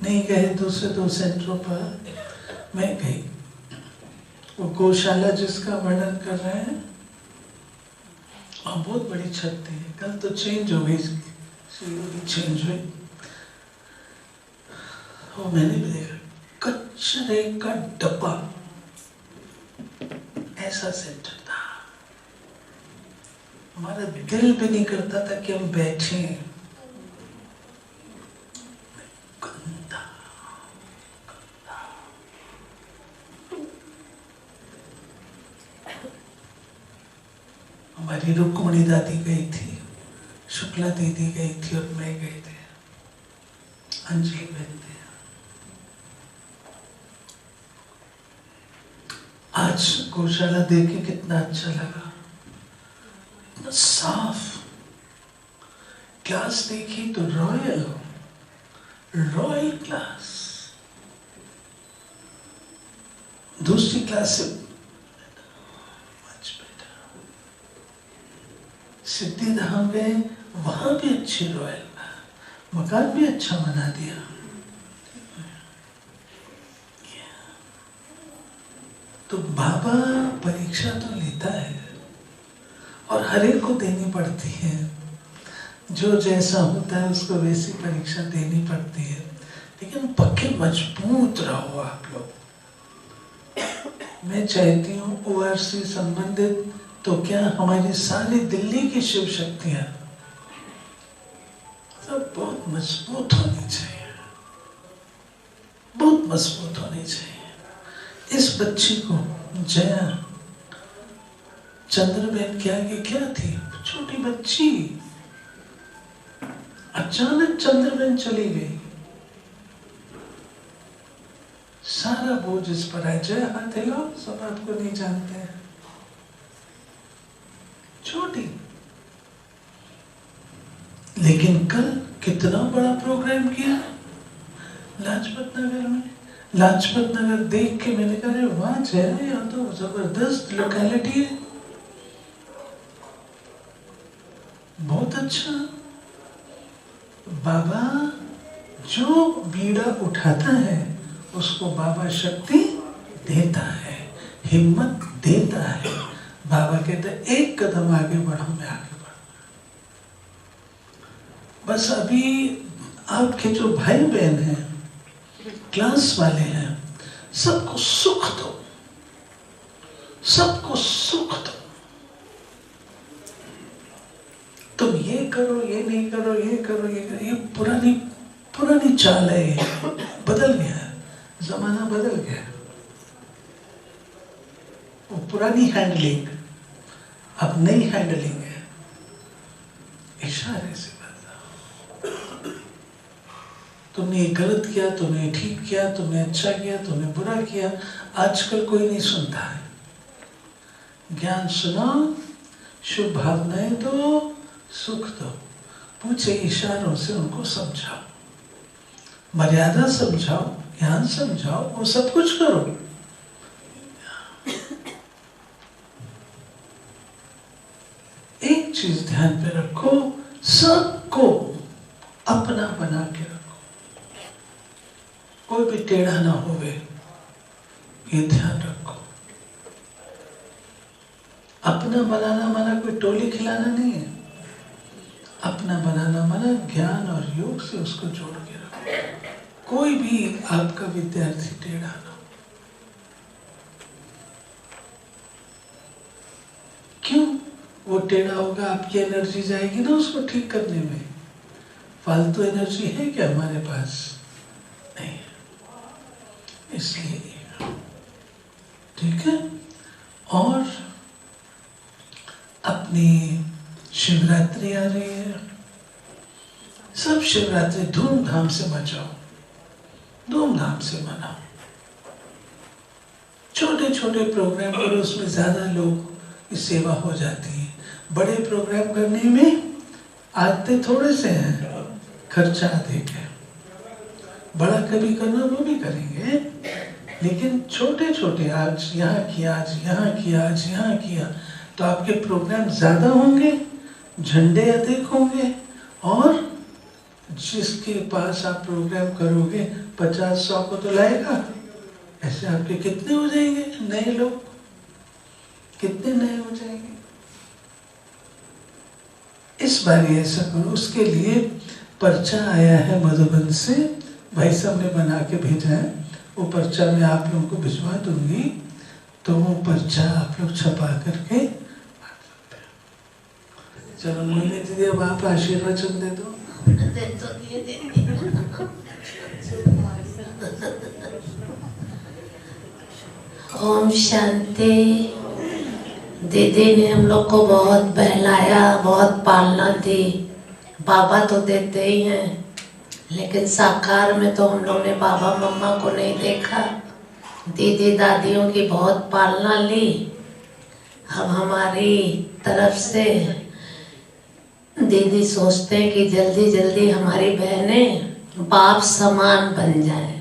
नहीं गए दूसरे 2 सेंटरों पर, मैं गई। वो गौशाला जिसका वर्णन कर रहे हैं, और बहुत बड़ी छत थी। कल तो चेंज हो गई, चेंज हुई। और मैंने भी देखा कचरे का डब्बा, ऐसा सेंटर था। हमारा दिल भी नहीं करता था कि हम बैठे। गंदा, गंदा। हमारी रुक्मणी दादी गई थी, शुक्ला दीदी गई थी और मैं गए थे, अंजलि बहन थे। आज गौशाला देख के कितना अच्छा लगा, इतना साफ। क्लास देखी तो रॉयल रॉयल क्लास। दूसरी क्लास से सिद्धि धाम गए, वहां भी अच्छी रॉयल, मकान भी अच्छा बना दिया। तो बाबा परीक्षा तो लेता है और हर एक को देनी पड़ती है। जो जैसा होता है उसको वैसी परीक्षा देनी पड़ती है, लेकिन पक्के मजबूत रहो आप लोग। मैं चाहती हूँ ओआरसी संबंधित तो क्या हमारी सारी दिल्ली की शिव शक्तियां सब बहुत मजबूत होनी चाहिए, बहुत मजबूत होनी चाहिए। इस बच्ची को जया चंद्रबेन क्या कि क्या थी, छोटी बच्ची, अचानक चंद्रबेन चली गई, सारा बोझ इस पर है। जय हाथ हिलाओ, सब आपको नहीं जानते हैं। छोटी, लेकिन कल कितना बड़ा प्रोग्राम किया लाजपत नगर में। लाजपत नगर देख के मैंने कहा वाह जय, यहाँ तो जबरदस्त लोकेलिटी है, बहुत अच्छा। बाबा जो बीड़ा उठाता है उसको बाबा शक्ति देता है, हिम्मत देता है। बाबा कहते हैं एक कदम आगे बढ़ो, मैं आगे बढ़ूंगा। बस अभी आपके जो भाई बहन हैं, क्लास वाले हैं, सबको सुख दो, सबको सुख दो। तुम ये करो, ये नहीं करो, ये करो, ये करो, ये पुरानी चाल है, ये बदल गया है, जमाना बदल गया। वो पुरानी हैंडलिंग अब नई हैंडलिंग है, इशारे से बदलाओ। तुमने ये गलत किया, तुमने ठीक किया, तुमने अच्छा किया, तुमने बुरा किया, आजकल कोई नहीं सुनता है। ज्ञान सुनाओ, शुभ भावनाएं दो, सुख दो, पूछे इशारों से उनको समझाओ, मर्यादा समझाओ, ज्ञान समझाओ, वो सब कुछ करो। एक चीज ध्यान पे रखो, सबको अपना बना के रखो, कोई भी टेढ़ा ना होवे, ये ध्यान रखो। अपना बनाना माना कोई टोली खिलाना नहीं है, अपना बनाना माना ज्ञान और योग से उसको जोड़ के रखो। कोई भी आपका विद्यार्थी टेढ़ा ना हो। क्यों? वो टेढ़ा होगा, आपकी एनर्जी जाएगी ना उसको ठीक करने में। फालतू एनर्जी है क्या हमारे पास? नहीं, इसलिए ठीक है। और अपनी शिवरात्रि आ रही है, सब शिवरात्रि धूमधाम से मचाओ, धूमधाम से मनाओ। छोटे छोटे प्रोग्राम करो, उसमें ज्यादा लोग की सेवा हो जाती है। बड़े प्रोग्राम करने में आते थोड़े से हैं, खर्चा अधिक है। बड़ा कभी करना वो भी करेंगे, लेकिन छोटे छोटे आज यहाँ किया, आज यहाँ किया, आज यहाँ किया, तो आपके प्रोग्राम ज्यादा होंगे, झंडे अधिक होंगे, और जिसके पास आप प्रोग्राम करोगे 50-100 को तो लाएगा। ऐसे आपके कितने हो जाएंगे नए लोग, कितने नए हो जाएंगे। इस बार ऐसा करो। उसके लिए पर्चा आया है मधुबन से, भाई साहब ने बना के भेजा है, वो पर्चा मैं आप लोगों को भिजवा दूंगी, तो वो पर्चा आप लोग छपा करके बांट सकते हैं। चलो मोहिनी दीदी, अब आप आशीर्वचन दे दो। ओम शांति। दीदी ने हम लोग को बहुत बहलाया, बहुत पालना दी। बाबा तो देते ही हैं, लेकिन साकार में तो हम लोग ने बाबा मम्मा को नहीं देखा। दीदी दादियों की बहुत पालना ली। अब हमारी तरफ से दीदी सोचते हैं कि जल्दी जल्दी हमारी बहनें बाप समान बन जाएं।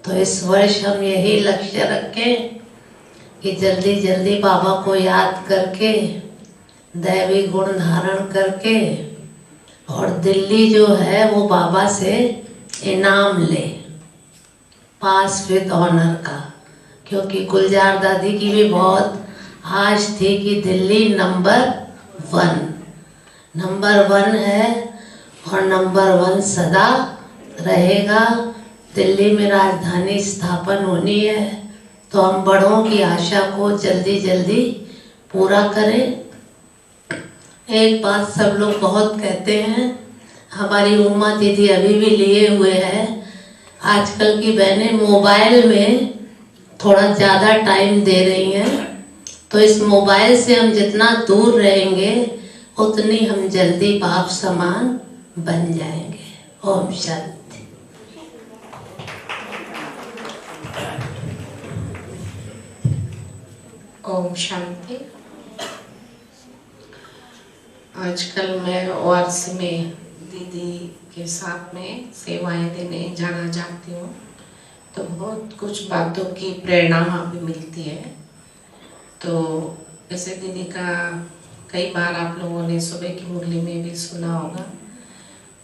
तो इस वर्ष हम यही लक्ष्य रखें कि जल्दी जल्दी बाबा को याद करके, दैवी गुण धारण करके, और दिल्ली जो है वो बाबा से इनाम ले, पास विद ऑनर का। क्योंकि गुलजार दादी की भी बहुत आश थी कि दिल्ली नंबर 1 है और नंबर 1 सदा रहेगा। दिल्ली में राजधानी स्थापन होनी है तो हम बड़ों की आशा को जल्दी जल्दी पूरा करें। एक बात सब लोग बहुत कहते हैं, हमारी उमा दीदी अभी भी लिए हुए है। आजकल की बहनें मोबाइल में थोड़ा ज़्यादा टाइम दे रही हैं, तो इस मोबाइल से हम जितना दूर रहेंगे उतनी हम जल्दी बाप समान बन जाएंगे। ओम शांति। ओम शांति। आजकल मैं ORC में दीदी के साथ में सेवाएं देने जाना चाहती हूँ, तो बहुत कुछ बातों की प्रेरणा वहाँ पे मिलती है। तो जैसे दीदी का कई बार आप लोगों ने सुबह की मुरली में भी सुना होगा,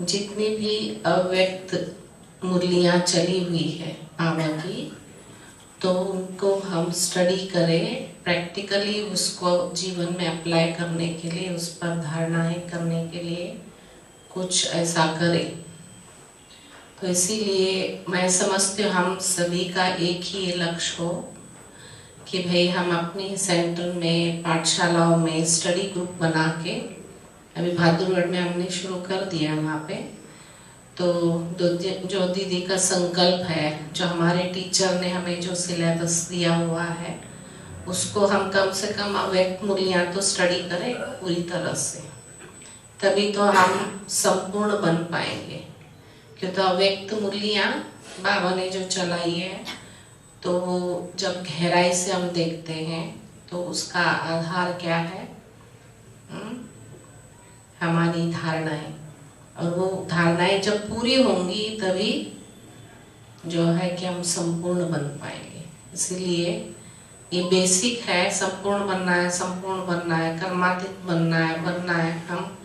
जितनी भी अव्यक्त मुरलियाँ चली हुई है बाबा की, तो उनको हम स्टडी करें, प्रैक्टिकली उसको जीवन में अप्लाई करने के लिए, उस पर धारणाएं करने के लिए कुछ ऐसा करें। तो इसीलिए मैं समझती हूँ हम सभी का एक ही ये लक्ष्य हो कि भाई हम अपने सेंटर में, पाठशालाओं में स्टडी ग्रुप बना के, अभी बहादुरगढ़ में हमने शुरू कर दिया वहाँ पे, तो जो दीदी का संकल्प है, जो हमारे टीचर ने हमें जो सिलेबस दिया हुआ है, उसको हम कम से कम अव्यक्त मूल्यां तो स्टडी करें पूरी तरह से, तभी तो हम संपूर्ण बन पाएंगे। क्यों तो अव्यक्त मूल्यां बाबा ने जो चलाई है, तो वो जब गहराई से हम देखते हैं तो उसका आधार क्या है? हमारी धारणाएं, और वो धारणाएं जब पूरी होंगी तभी जो है कि हम संपूर्ण बन पाएंगे। इसीलिए ये बेसिक है, संपूर्ण बनना है, संपूर्ण बनना है, कर्मातीत बनना है। हम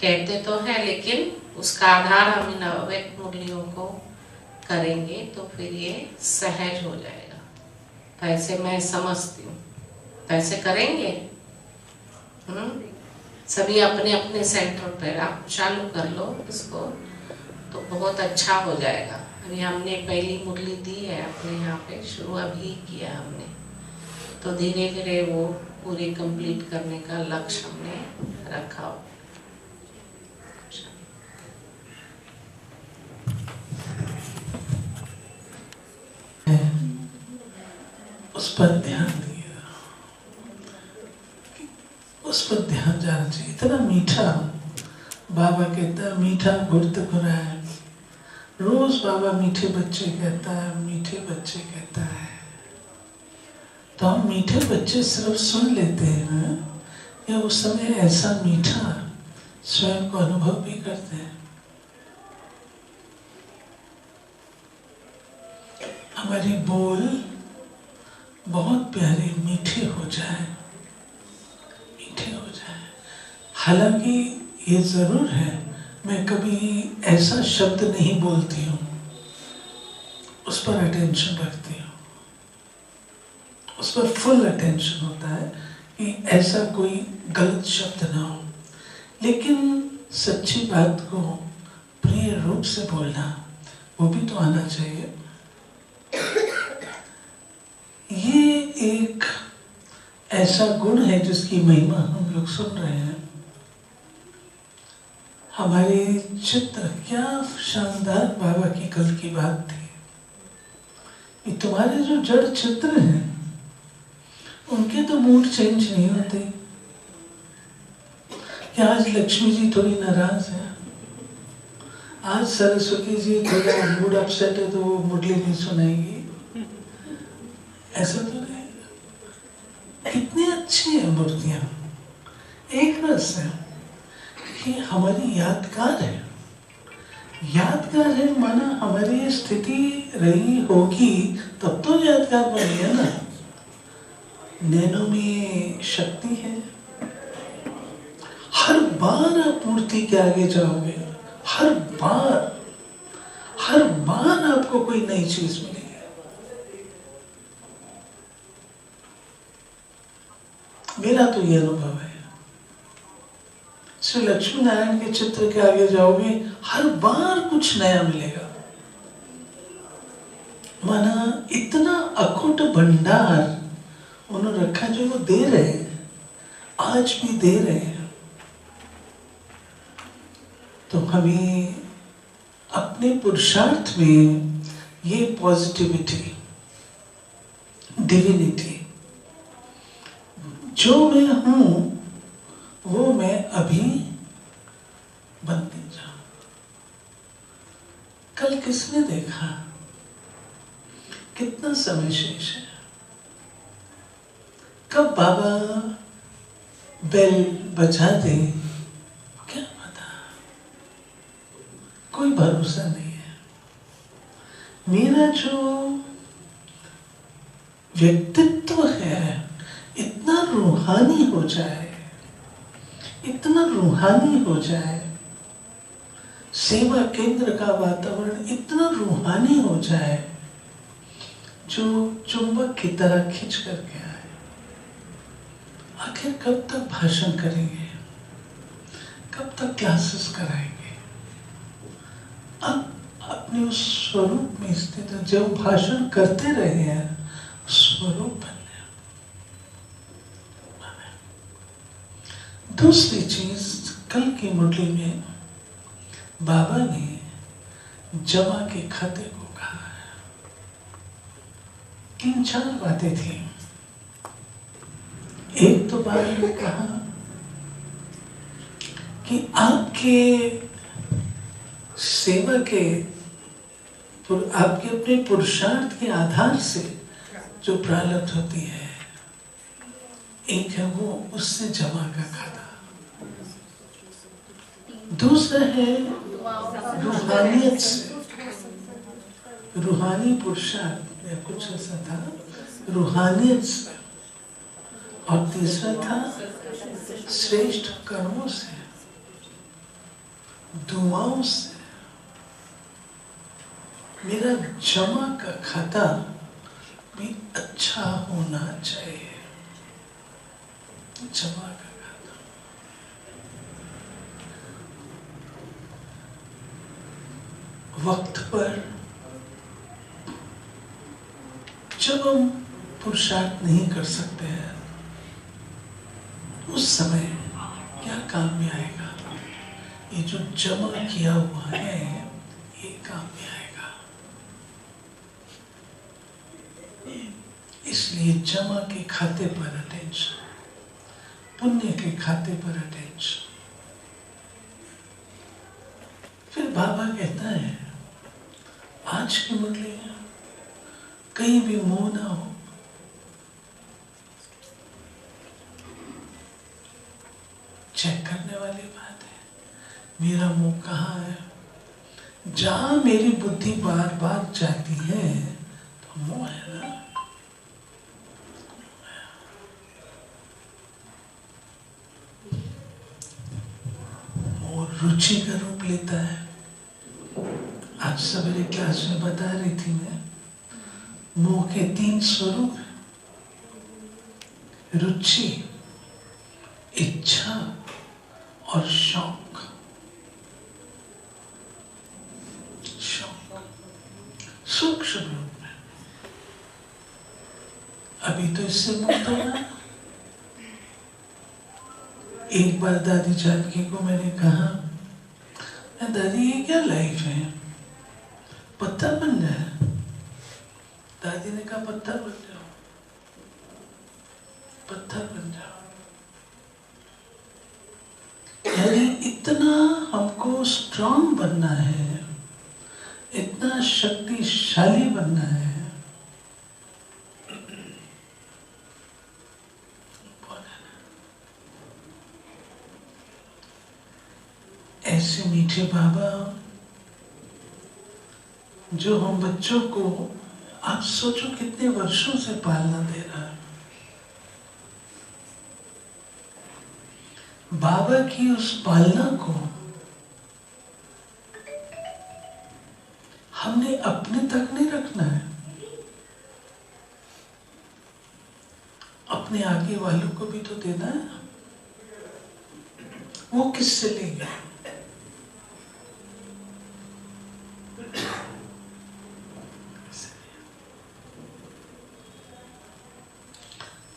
कहते तो है, लेकिन उसका आधार हम इन अव्यक्त मूल्यों को करेंगे तो फिर ये सहज हो जाएगा। तो ऐसे मैं समझती हूँ, तो ऐसे करेंगे। सभी अपने अपने सेंटर पर आप चालू कर लो इसको, तो बहुत अच्छा हो जाएगा। अभी हमने पहली मुरली दी है अपने यहाँ पे, शुरू अभी किया हमने, तो धीरे धीरे वो पूरी कंप्लीट करने का लक्ष्य हमने रखा हो। उस पर ध्यान दिया, उस पर ध्यान जाना चाहिए। इतना मीठा बाबा कहता है, मीठा गुर्द गुराए। रोज बाबा मीठे बच्चे कहता है, मीठे बच्चे कहता है। तो हम मीठे बच्चे सिर्फ सुन लेते हैं या उस समय ऐसा मीठा स्वयं को अनुभव भी करते हैं? हमारी बोल बहुत प्यारे मीठे हो जाए, मीठे हो जाए। हालांकि ये जरूर है, मैं कभी ऐसा शब्द नहीं बोलती हूँ, उस पर अटेंशन रखती हूँ, उस पर फुल अटेंशन होता है कि ऐसा कोई गलत शब्द ना हो। लेकिन सच्ची बात को प्रिय रूप से बोलना, वो भी तो आना चाहिए। ये एक ऐसा गुण है जिसकी महिमा हम लोग सुन रहे हैं। हमारे चित्र, क्या शानदार बाबा की कल की बात थी। ये तुम्हारे जो जड़ चित्र हैं, उनके तो मूड चेंज नहीं होते। क्या आज लक्ष्मी जी थोड़ी नाराज है, आज सरस्वती जी थोड़ा मूड अपसेट है तो वो मुरली नहीं सुनाएगी, ऐसा तो नहीं। कितनी अच्छी है मूर्तियां, एक रस है कि हमारी यादगार है। यादगार है माना हमारी ये स्थिति रही होगी तब तो यादगार बनी है ना। नैनों में शक्ति है। हर बार आप मूर्ति के आगे जाओगे, हर बार आपको कोई नई चीज मिलेगी। मेरा तो ये अनुभव है। श्री लक्ष्मी नारायण के चित्र के आगे जाओगे, हर बार कुछ नया मिलेगा। माना इतना अखुट भंडार उन्होंने रखा जो वो दे रहे हैं, आज भी दे रहे हैं। तो हमें अपने पुरुषार्थ में ये पॉजिटिविटी, डिविनिटी, जो मैं हूं वो मैं अभी बनते जाऊं। कल किसने देखा कितना समय शेष है? कब बाबा बेल बजा दे क्या पता, कोई भरोसा नहीं है। मेरा जो व्यक्तित्व है इतना रूहानी हो जाए, इतना रूहानी हो जाए, सेवा केंद्र का वातावरण इतना रूहानी हो जाए जो चुंबक की तरह खींच करके आए। आखिर कब तक भाषण करेंगे, कब तक क्लासेस कराएंगे? अब अपने उस स्वरूप में स्थित है, जब भाषण करते रहे हैं स्वरूप बनने। दूसरी चीज, कल की मुरली में बाबा ने जमा के खाते को कहा है। 3-4 बातें थी। एक तो बाबा ने कहा कि आपके सेवा के, आपके अपने पुरुषार्थ के आधार से जो प्रारब्ध होती है, एक है वो उससे जमा का खाता, दूसरा है रूहानियत से, रूहानी पुरुषार्थ या कुछ ऐसा था, रूहानियत से, और तीसरा था श्रेष्ठ कर्मों से, दुआओं से। मेरा जमा का खाता भी अच्छा होना चाहिए। जमा का खाता, वक्त पर जब हम पुरुषार्थ नहीं कर सकते हैं, उस समय क्या काम में आएगा? ये जो जमा किया हुआ है ये काम में आएगा। इसलिए जमा के खाते पर अटेंशन, पुण्य के खाते पर अटेंशन। फिर बाबा कहता है आज की मुरली कहीं भी मोह ना हो, चेक करने वाली बात है। मेरा मुंह कहाँ है? जहां मेरी बुद्धि बार बार जाती है तो मुंह है ना। और रुचि का रूप लेता है। आज सवेरे क्लास में बता रही थी मैं, मोह के 3 स्वरूप, रुचि, इच्छा और शौक। शौक सूक्ष्म रूप में। अभी तो इससे मुक्त होना। एक बार दादी जानकी को मैंने कहा, दादी ये क्या लाइफ है, पत्थर बन जाए? दादी ने कहा पत्थर बन जाओ, पत्थर बन जाओ। यानी इतना हमको स्ट्रांग बनना है, इतना शक्तिशाली बनना है। ऐसे मीठे बाबा जो हम बच्चों को, आप सोचो कितने वर्षों से पालना दे रहा है। बाबा की उस पालना को हमने अपने तक नहीं रखना है, अपने आगे वालों को भी तो देना है। वो किससे लेंगे?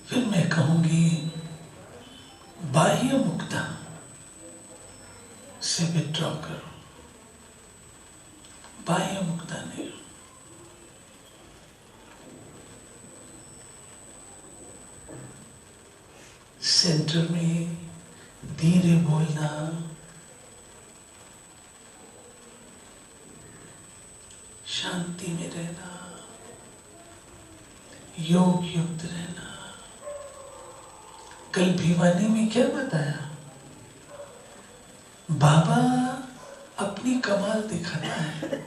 फिर मैं कहूंगी बाह्य मुक्ता से विड्रॉ करो, बाह्य मुक्ता नहीं। सेंटर में धीरे बोलना, शांति में रहना, योग युक्त रहना। कल भिवानी में क्या बताया? बाबा अपनी कमाल दिखाता है।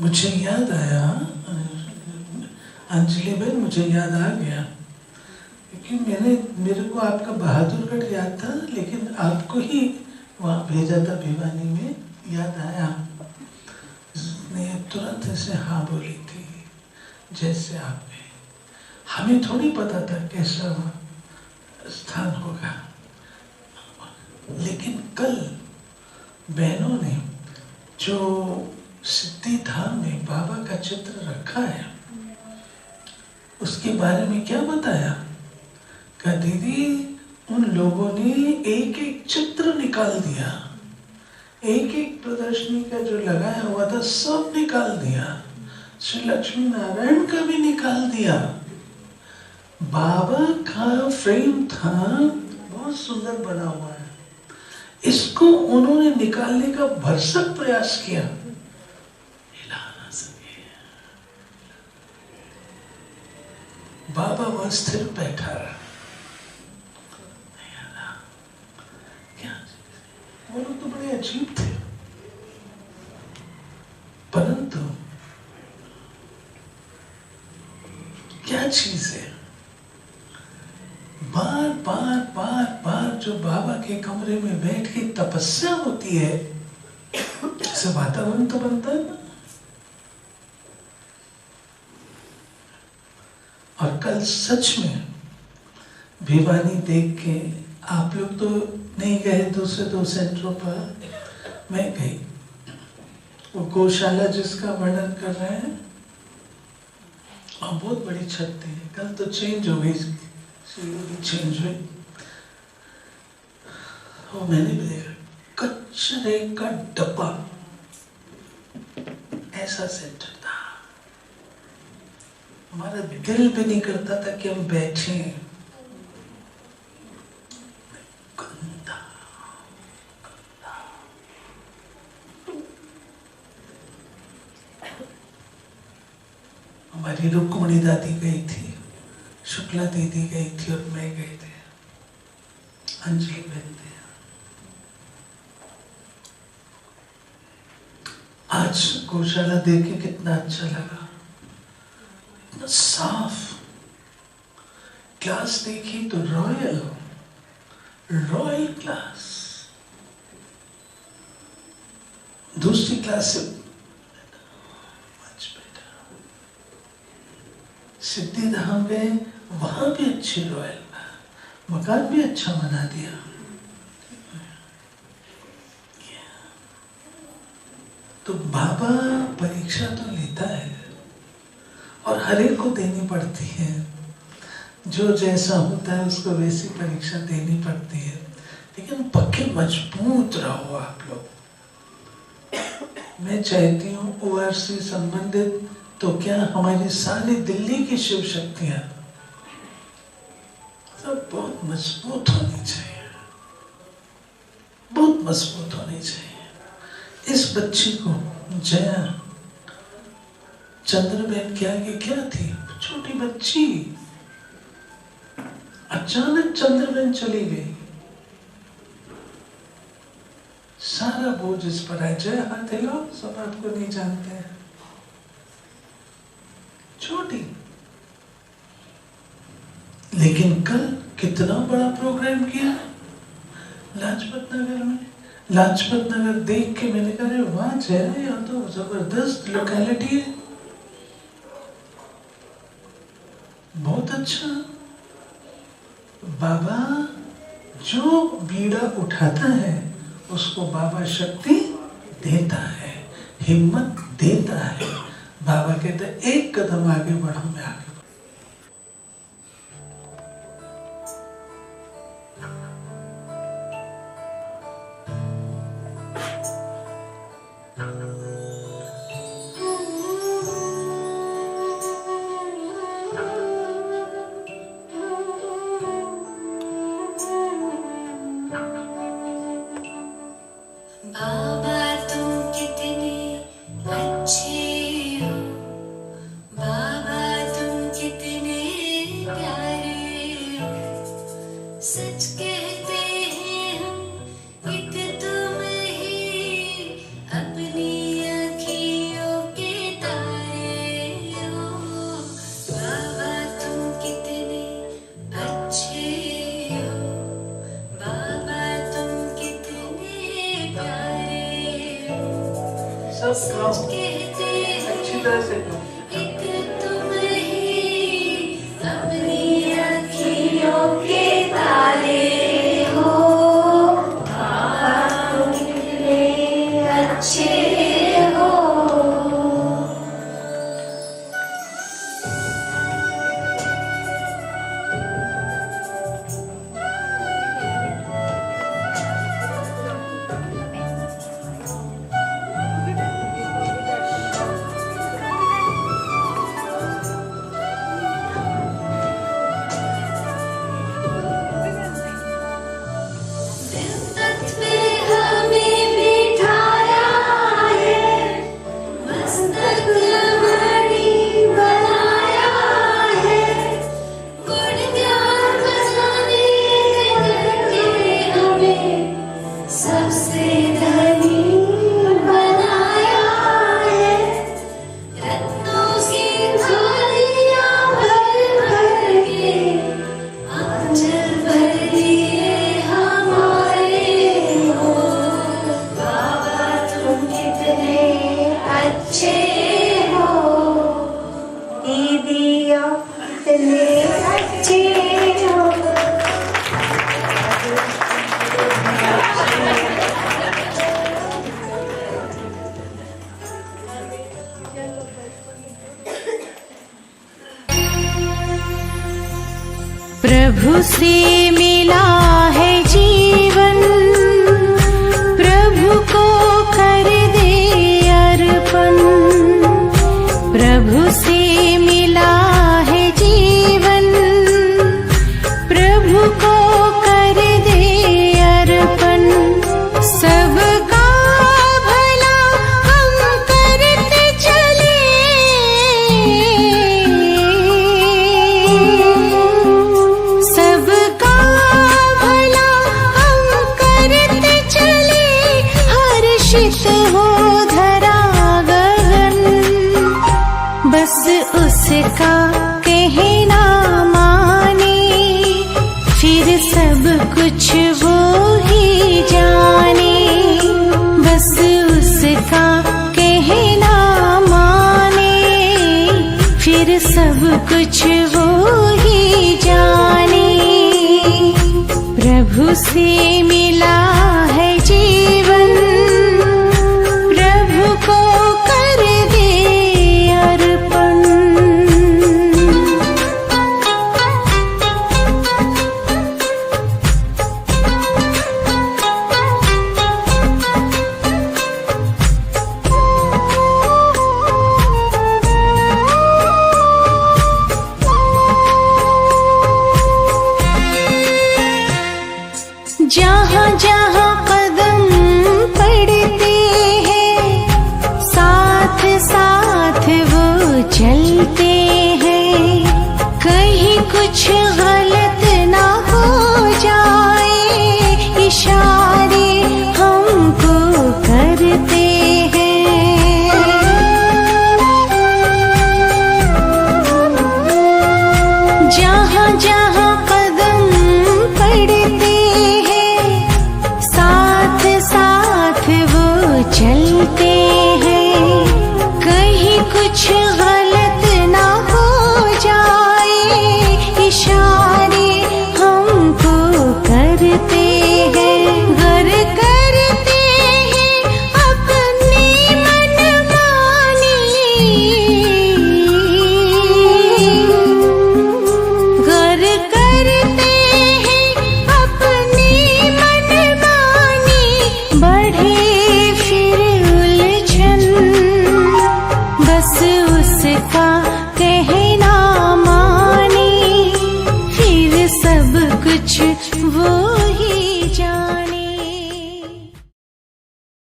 मुझे याद आया, अंजलि बहन, मुझे याद आ गया क्योंकि मेरे को आपका बहादुरगढ़ याद था, लेकिन आपको ही वहां भेजा था भिवानी में, याद आया। ने तुरंत ऐसे हाँ बोली थी जैसे आपने। हमें थोड़ी पता था कैसा स्थान होगा, लेकिन कल बहनों ने जो सिद्धि धाम में बाबा का चित्र रखा है उसके बारे में क्या बताया? कहा दीदी उन लोगों ने एक एक चित्र निकाल दिया, एक एक प्रदर्शनी का जो लगाया हुआ था सब निकाल दिया, श्री लक्ष्मी नारायण का भी निकाल दिया। बाबा का फ्रेम था, बहुत सुंदर बना हुआ है, इसको उन्होंने निकालने का भरसक प्रयास किया, हिला ना सके। बाबा वहां स्थिर बैठा रहा। क्या वो लोग तो बड़े अजीब थे, परंतु क्या चीज है, बार बार बार बार जो बाबा के कमरे में बैठ के तपस्या होती है, ऐसा वातावरण तो बनता है ना। और कल सच में भिवानी देख के, आप लोग तो नहीं गए दूसरे 2 सेंटरों पर, मैं गई। वो गौशाला जिसका वर्णन कर रहे हैं, और बहुत बड़ी छत थी। कल तो चेंज हो गई, चेंज हुई। वो मैंने भी देखा, कचरे का डब्बा ऐसा सेंटर था। हमारा दिल भी नहीं करता था कि हम बैठे। गंदा गंदा। हमारी रुक्मणी दादी गई थी, शुक्ला दीदी गई थी और मैं गए थे, अंजलि बहन थे। आज गौशाला देख के कितना अच्छा लगा, इतना साफ। क्लास देखी तो रॉयल रॉयल क्लास। दूसरी क्लास से सिद्धि धाम गए, वहां भी अच्छी रॉयल, मकान भी अच्छा बना दिया। तो बाबा परीक्षा तो लेता है और हर एक को देनी पड़ती है, जो जैसा होता है उसको वैसी परीक्षा देनी पड़ती है। लेकिन पक्के मजबूत रहो आप लोग। मैं चाहती हूँ ORC संबंधित तो क्या हमारी सारी दिल्ली की शिव शक्तियां सब बहुत मजबूत होनी चाहिए, बहुत मजबूत होनी चाहिए। इस बच्ची को जया चंद्रबेन के आगे क्या थी, छोटी बच्ची, अचानक चंद्रबेन चली गई, सारा बोझ इस पर है। जय हाथ हिलाओ, सब आपको नहीं जानते हैं, छोटी। लेकिन कल कितना बड़ा प्रोग्राम किया लाजपत नगर में। लाजपत नगर देख के मैंने कहा वहां जय, यहाँ तो जबरदस्त लोकेलिटी है। बहुत अच्छा। बाबा जो बीड़ा उठाता है उसको बाबा शक्ति देता है, हिम्मत देता है। बाबा कहते हैं एक कदम आगे बढ़ो, मैं आगे बाबा तुम कितने अच्छे हो, बाबा तुम कितने प्यारे हो। सच कहते हैं हम एक तुम ही अपनी आँखियों के तारे हो। बाबा तुम कितने अच्छे हो, बाबा तुम कितने प्यारे हो। सब कहते अच्छी तरह से करो। एक तुम ही अपनी आँखियों के तारे हो। बाबा तुम कितने अच्छे हो। तत्व हमें बिठाया है, मस्तक मणि बनाया है। गुण ज्ञान खजाने करके हमें सबसे धनी बनाया है। रत्नों की थालियां भर भर के आंचल भर दिए हमारे हो। बाबा तुम कितने अच्छे हो, दीदिया कितने अच्छे हो। प्रभु से मिला है जीवन, प्रभु को कर दे अर्पण। प्रभु से मिला है जीवन, प्रभु को कर दे अर्पण। सबका भला हम करते चले, सबका भला हम करते चले। हर्षित हो धरा गगन, बस उसका कहना माने। फिर सब कुछ वो ही जाने, बस उसका कहना माने। फिर सब कुछ वो ही जाने। प्रभु से मिला है जीवन, प्रभु को कर दे अर्पण। जहाँ जहाँ कदम पड़ते हैं, साथ साथ वो चलते हैं। कहीं कुछ गलत ना हो जाए, इशारे हमको करते हैं। जहाँ जहाँ